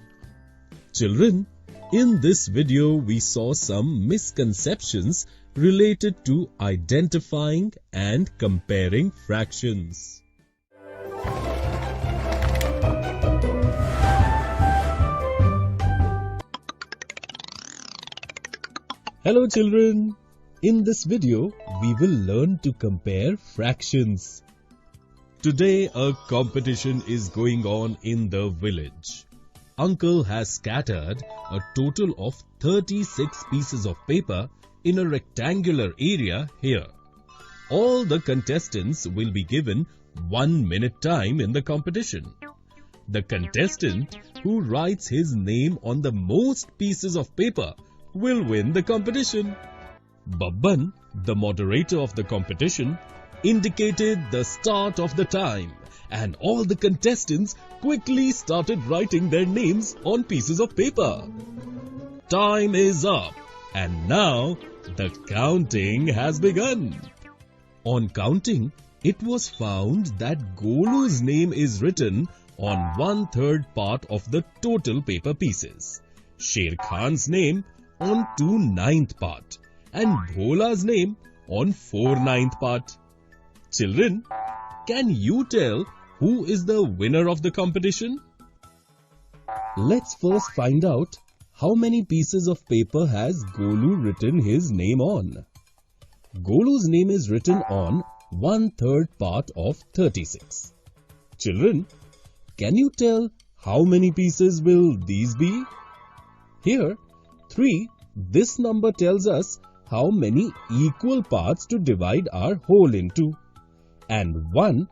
Children, in this video we saw some misconceptions related to identifying and comparing fractions. Hello children, in this video we will learn to compare fractions. Today a competition is going on in the village. Uncle has scattered a total of 36 pieces of paper in a rectangular area here. All the contestants will be given 1 minute time in the competition. The contestant who writes his name on the most pieces of paper will win the competition. Babban, the moderator of the competition, indicated the start of the time, and all the contestants quickly started writing their names on pieces of paper. Time is up, and now the counting has begun. On counting, it was found that Golu's name is written on 1/3 part of the total paper pieces, Sher Khan's name on 2/9 part, and Bhola's name on 4/9 part. Children, can you tell who is the winner of the competition? Let's first find out how many pieces of paper has Golu written his name on. Golu's name is written on 1/3 part of 36. Children, can you tell how many pieces will these be? Here, 3, this number tells us how many equal parts to divide our whole into. And 1,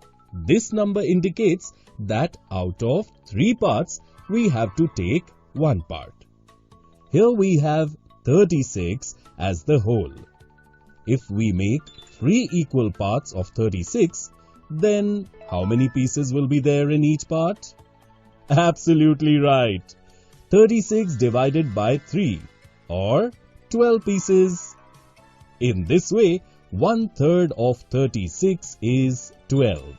this number indicates that out of 3 parts, we have to take 1 part. Here we have 36 as the whole. If we make 3 equal parts of 36, then how many pieces will be there in each part? Absolutely right. 36 divided by 3, or 12 pieces. In this way, 1/3 of 36 is 12.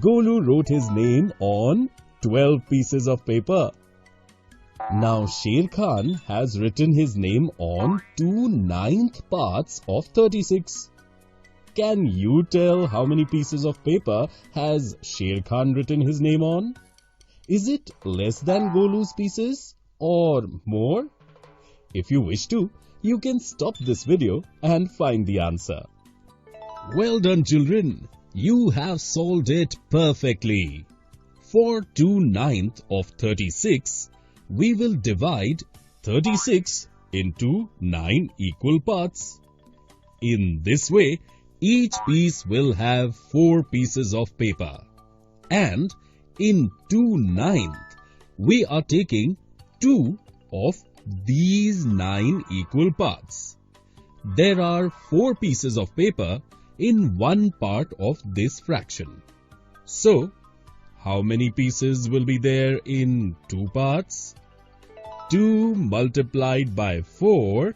Golu wrote his name on 12 pieces of paper. Now Sher Khan has written his name on 2/9 parts of 36. Can you tell how many pieces of paper has Sher Khan written his name on? Is it less than Golu's pieces or more? If you wish to, you can stop this video and find the answer. Well done children, you have solved it perfectly. For 2/9 of 36, we will divide 36 into 9 equal parts. In this way, each piece will have 4 pieces of paper. And in 2/9, we are taking 2 of these 9 equal parts. There are 4 pieces of paper in 1 part of this fraction. So, how many pieces will be there in 2 parts? 2 multiplied by 4,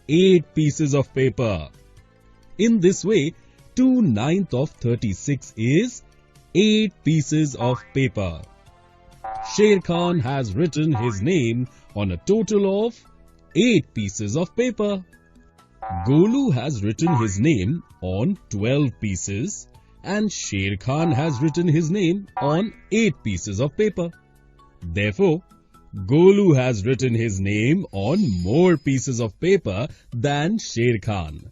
8 pieces of paper. In this way, 2/9 of 36 is 8 pieces of paper. Sher Khan has written his name on a total of 8 pieces of paper. Golu has written his name on 12 pieces and Sher Khan has written his name on 8 pieces of paper. Therefore, Golu has written his name on more pieces of paper than Sher Khan.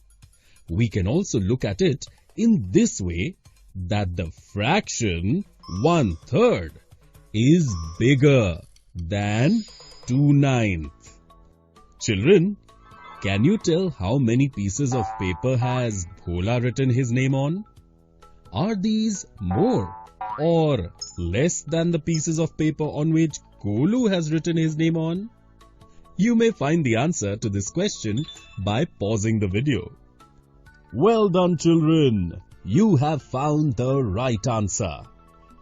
We can also look at it in this way, that the fraction 1/3 is bigger than 2/9. Children, can you tell how many pieces of paper has Bhola written his name on? Are these more or less than the pieces of paper on which Golu has written his name on? You may find the answer to this question by pausing the video. Well done, children. You have found the right answer.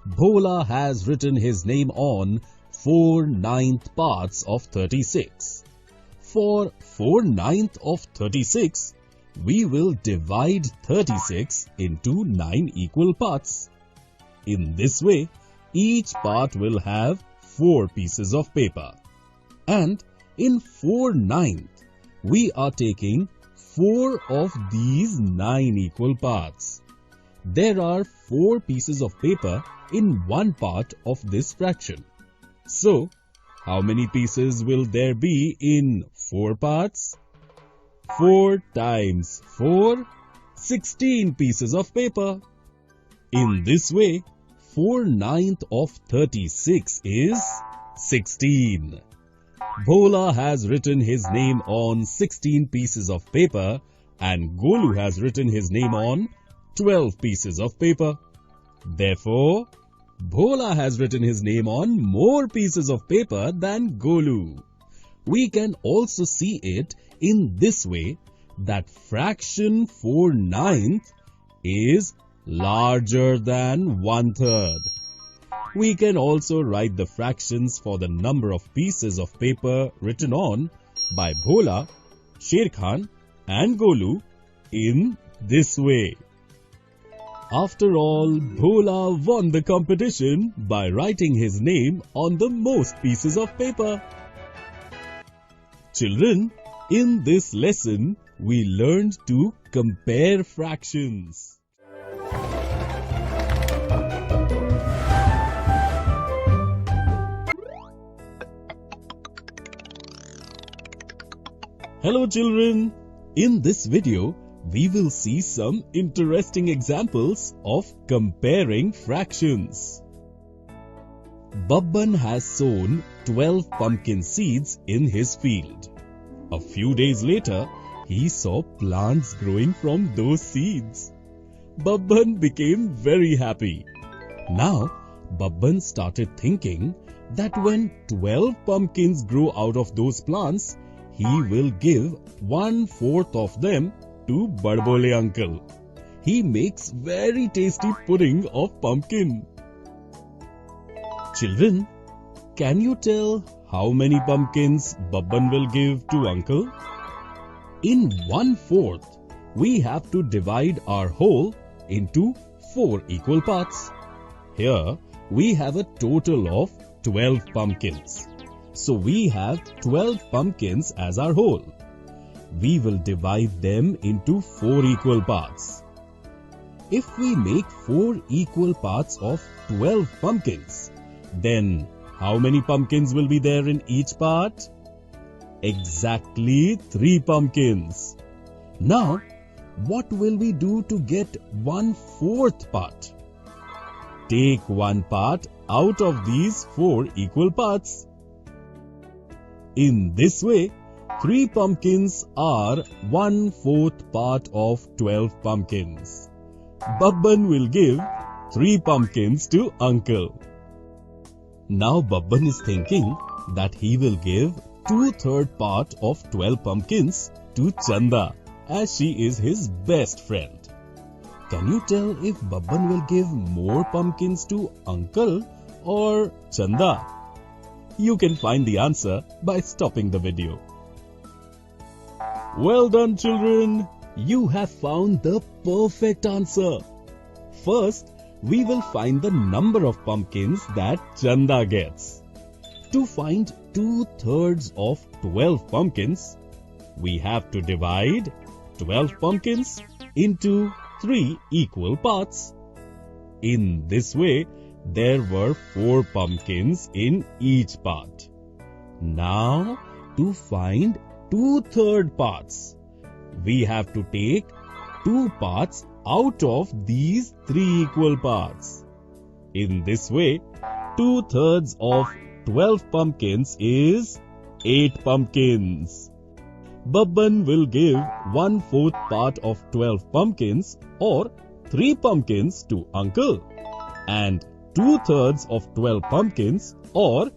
Bhola has written his name on 4/9 parts of 36. For 4/9 of 36, we will divide 36 into 9 equal parts. In this way, each part will have 4 pieces of paper. And in 4/9, we are taking 4 of these 9 equal parts. There are 4 pieces of paper in one part of this fraction. So, how many pieces will there be in 4 parts? 4 times 4, 16 pieces of paper. In this way, 4/9 of 36 is 16. Bhola has written his name on 16 pieces of paper and Golu has written his name on 12 pieces of paper. Therefore, Bhola has written his name on more pieces of paper than Golu. We can also see it in this way, that fraction 4/9 is larger than 1/3. We can also write the fractions for the number of pieces of paper written on by Bhola, Sher Khan and Golu in this way. After all, Bhola won the competition by writing his name on the most pieces of paper. Children, in this lesson, we learned to compare fractions. Hello children, in this video, we will see some interesting examples of comparing fractions. Babban has sown 12 pumpkin seeds in his field. A few days later, he saw plants growing from those seeds. Babban became very happy. Now, Babban started thinking that when 12 pumpkins grow out of those plants, he will give 1/4 of them to Badbole uncle. He makes very tasty pudding of pumpkin. Children, can you tell how many pumpkins Babban will give to uncle? In 1/4, we have to divide our whole into 4 equal parts. Here, we have a total of 12 pumpkins. So we have 12 pumpkins as our whole. We will divide them into 4 equal parts. If we make 4 equal parts of 12 pumpkins, then how many pumpkins will be there in each part? Exactly 3 pumpkins. Now, what will we do to get 1/4 part? Take one part out of these 4 equal parts. In this way, 3 pumpkins are 1/4 part of 12 pumpkins. Babban will give 3 pumpkins to uncle. Now Babban is thinking that he will give 2/3 part of 12 pumpkins to Chanda, as she is his best friend. Can you tell if Babban will give more pumpkins to uncle or Chanda? You can find the answer by stopping the video. Well done children! You have found the perfect answer. First, we will find the number of pumpkins that Chanda gets. To find 2/3 of 12 pumpkins, we have to divide 12 pumpkins into 3 equal parts. In this way, there were 4 pumpkins in each part. Now, to find 2/3 parts, we have to take 2 parts out of these 3 equal parts. In this way, 2/3 of 12 pumpkins is 8 pumpkins. Babban will give 1/4 part of 12 pumpkins or 3 pumpkins to uncle and 2/3 of 12 pumpkins or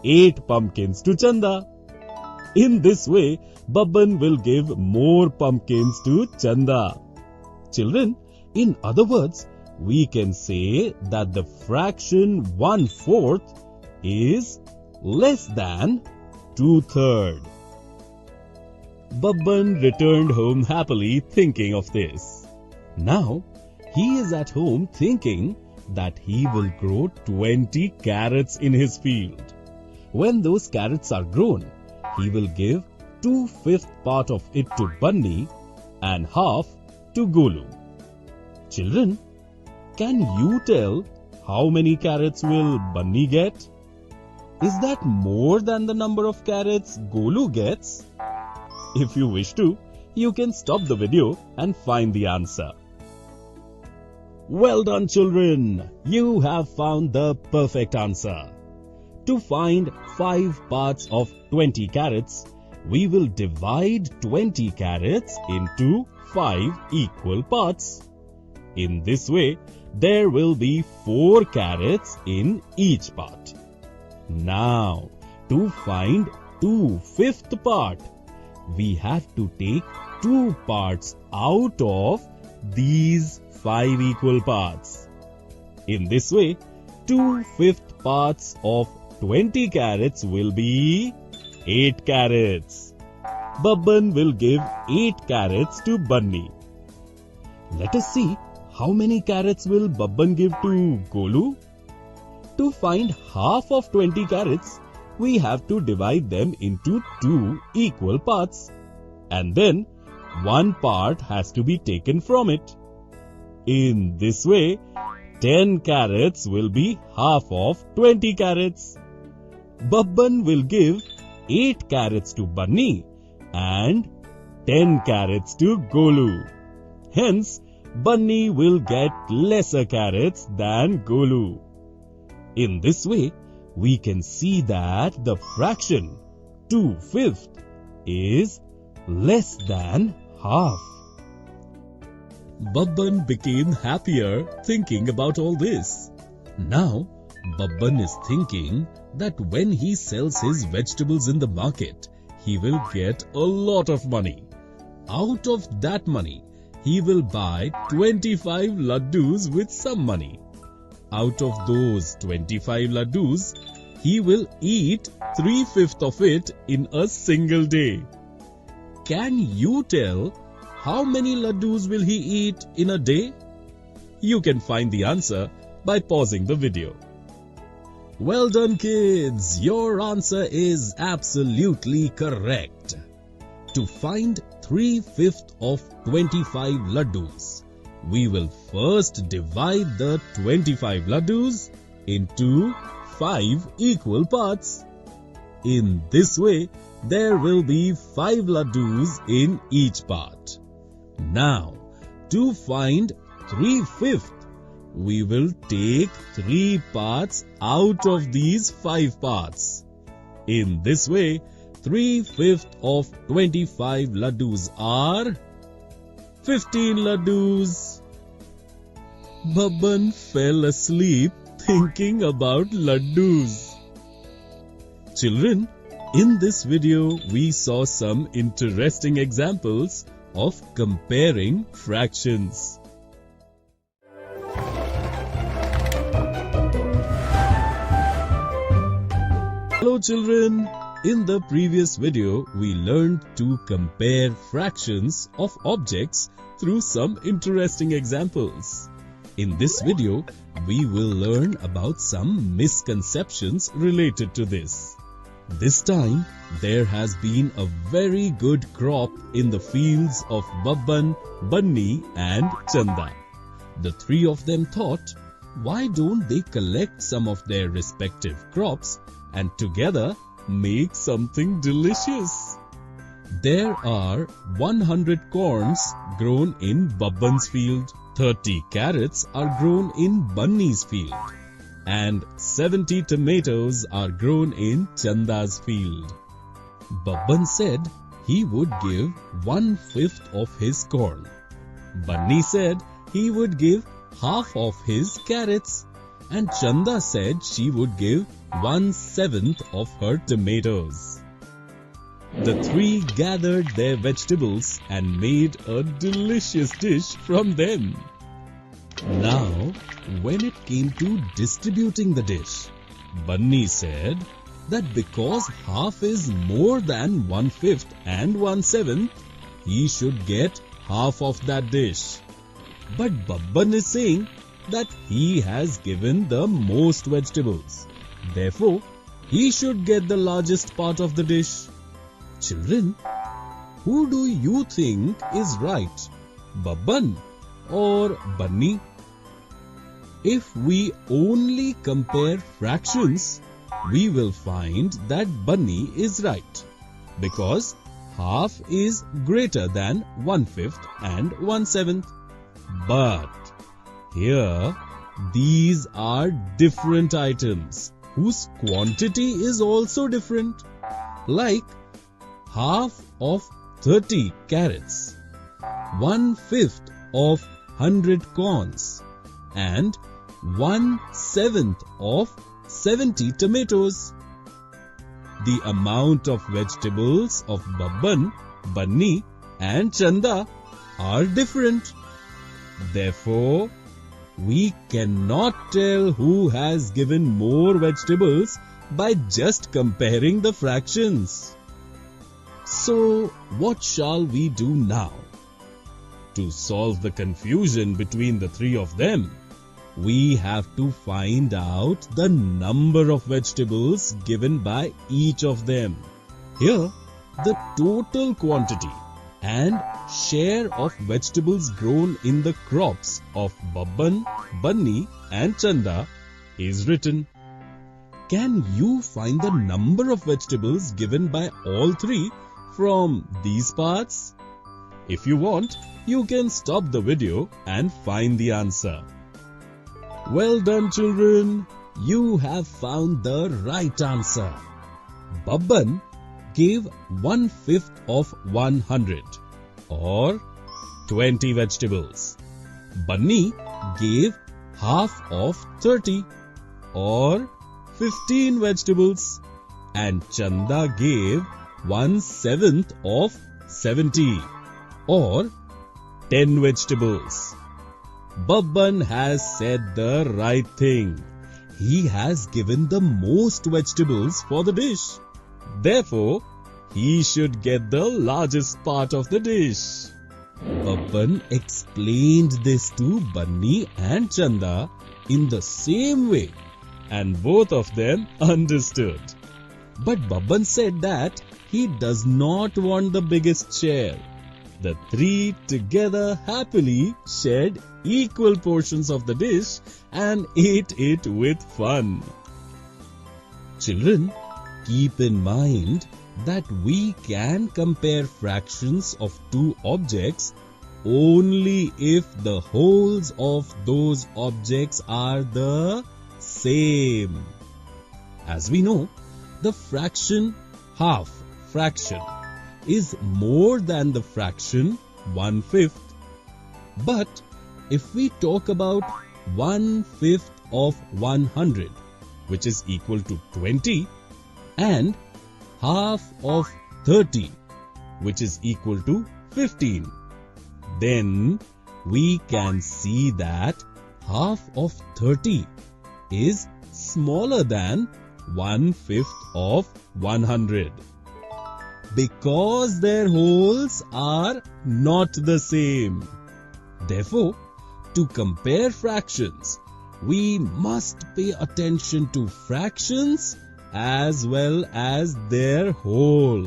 8 pumpkins to Chanda. In this way, Babban will give more pumpkins to Chanda. Children, in other words, we can say that the fraction 1/4 is less than 2/3. Babban returned home happily thinking of this. Now, he is at home thinking that he will grow 20 carrots in his field. When those carrots are grown, he will give 2/5 part of it to Bunny and half to Golu. Children, can you tell how many carrots will Bunny get? Is that more than the number of carrots Golu gets? If you wish to, you can stop the video and find the answer. Well done, children! You have found the perfect answer. To find 5 parts of 20 carrots, we will divide 20 carrots into 5 equal parts. In this way, there will be 4 carrots in each part. Now, to find 2/5 part, we have to take 2 parts out of these 5 equal parts. In this way, 2/5 parts of 20 carrots will be 8 carrots. Babban will give 8 carrots to Bunny. Let us see how many carrots will Babban give to Golu. To find half of 20 carrots, we have to divide them into 2 equal parts. And then, 1 part has to be taken from it. In this way, 10 carrots will be half of 20 carrots. Babban will give 8 carrots to Bunny and 10 carrots to Golu. Hence, Bunny will get lesser carrots than Golu. In this way, we can see that the fraction 2/5 is less than half. Babban became happier thinking about all this. Now, Babban is thinking that when he sells his vegetables in the market, he will get a lot of money. Out of that money, he will buy 25 laddus with some money. Out of those 25 laddus, he will eat 3/5 of it in a single day. Can you tell how many laddus will he eat in a day? You can find the answer by pausing the video. Well done, kids! Your answer is absolutely correct. To find 3/5 of 25 laddus, we will first divide the 25 laddus into 5 equal parts. In this way, there will be 5 laddus in each part. Now, to find 3/5, we will take 3 parts out of these 5 parts. In this way, 3/5 of 25 laddus are 15 laddus. Babban fell asleep thinking about laddus. Children, in this video, we saw some interesting examples of comparing fractions. Hello children! In the previous video, we learned to compare fractions of objects through some interesting examples. In this video, we will learn about some misconceptions related to this. This time, there has been a very good crop in the fields of Babban, Bunny and Chanda. The 3 of them thought, why don't they collect some of their respective crops and together make something delicious. There are 100 corns grown in Babban's field, 30 carrots are grown in Bunny's field, and 70 tomatoes are grown in Chanda's field. Babban said he would give 1/5 of his corn. Bunny said he would give half of his carrots, and Chanda said she would give 1/7 of her tomatoes. The three gathered their vegetables and made a delicious dish from them. Now, when it came to distributing the dish, Bunny said that because half is more than 1/5 and 1/7, he should get half of that dish. But Babban is saying that he has given the most vegetables. Therefore, he should get the largest part of the dish. Children, who do you think is right, Babban or Bunny? If we only compare fractions, we will find that Bunny is right, because half is greater than 1/5 and 1/7. But here, these are different items whose quantity is also different. Like half of 30 carrots, 1/5 of 100 corns, and 1/7 of 70 tomatoes. The amount of vegetables of Babban, Bunny and Chanda are different. Therefore, we cannot tell who has given more vegetables by just comparing the fractions. So, what shall we do now? To solve the confusion between the three of them, we have to find out the number of vegetables given by each of them. Here, the total quantity and share of vegetables grown in the crops of Babban, Bunny and Chanda is written. Can you find the number of vegetables given by all three from these parts? If you want, you can stop the video and find the answer. Well done, children. You have found the right answer. Babban gave 1/5 of 100 or 20 vegetables. Bunny gave half of 30 or 15 vegetables. And Chanda gave 1/7 of 70 or 10 vegetables. Babban has said the right thing. He has given the most vegetables for the dish. Therefore, he should get the largest part of the dish. Babban explained this to Bunny and Chanda in the same way, and both of them understood. But Babban said that he does not want the biggest share. The three together happily shared equal portions of the dish and ate it with fun. Children, keep in mind that we can compare fractions of two objects only if the wholes of those objects are the same. As we know, the fraction half fraction is more than the fraction 1/5. But if we talk about 1/5 of 100, which is equal to 20, and half of 30, which is equal to 15, then we can see that half of 30 is smaller than 1/5 of 100. Because their wholes are not the same. Therefore, to compare fractions, we must pay attention to fractions as well as their whole.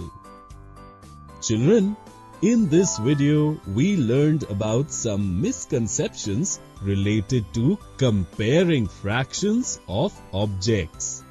Children, in this video, we learned about some misconceptions related to comparing fractions of objects.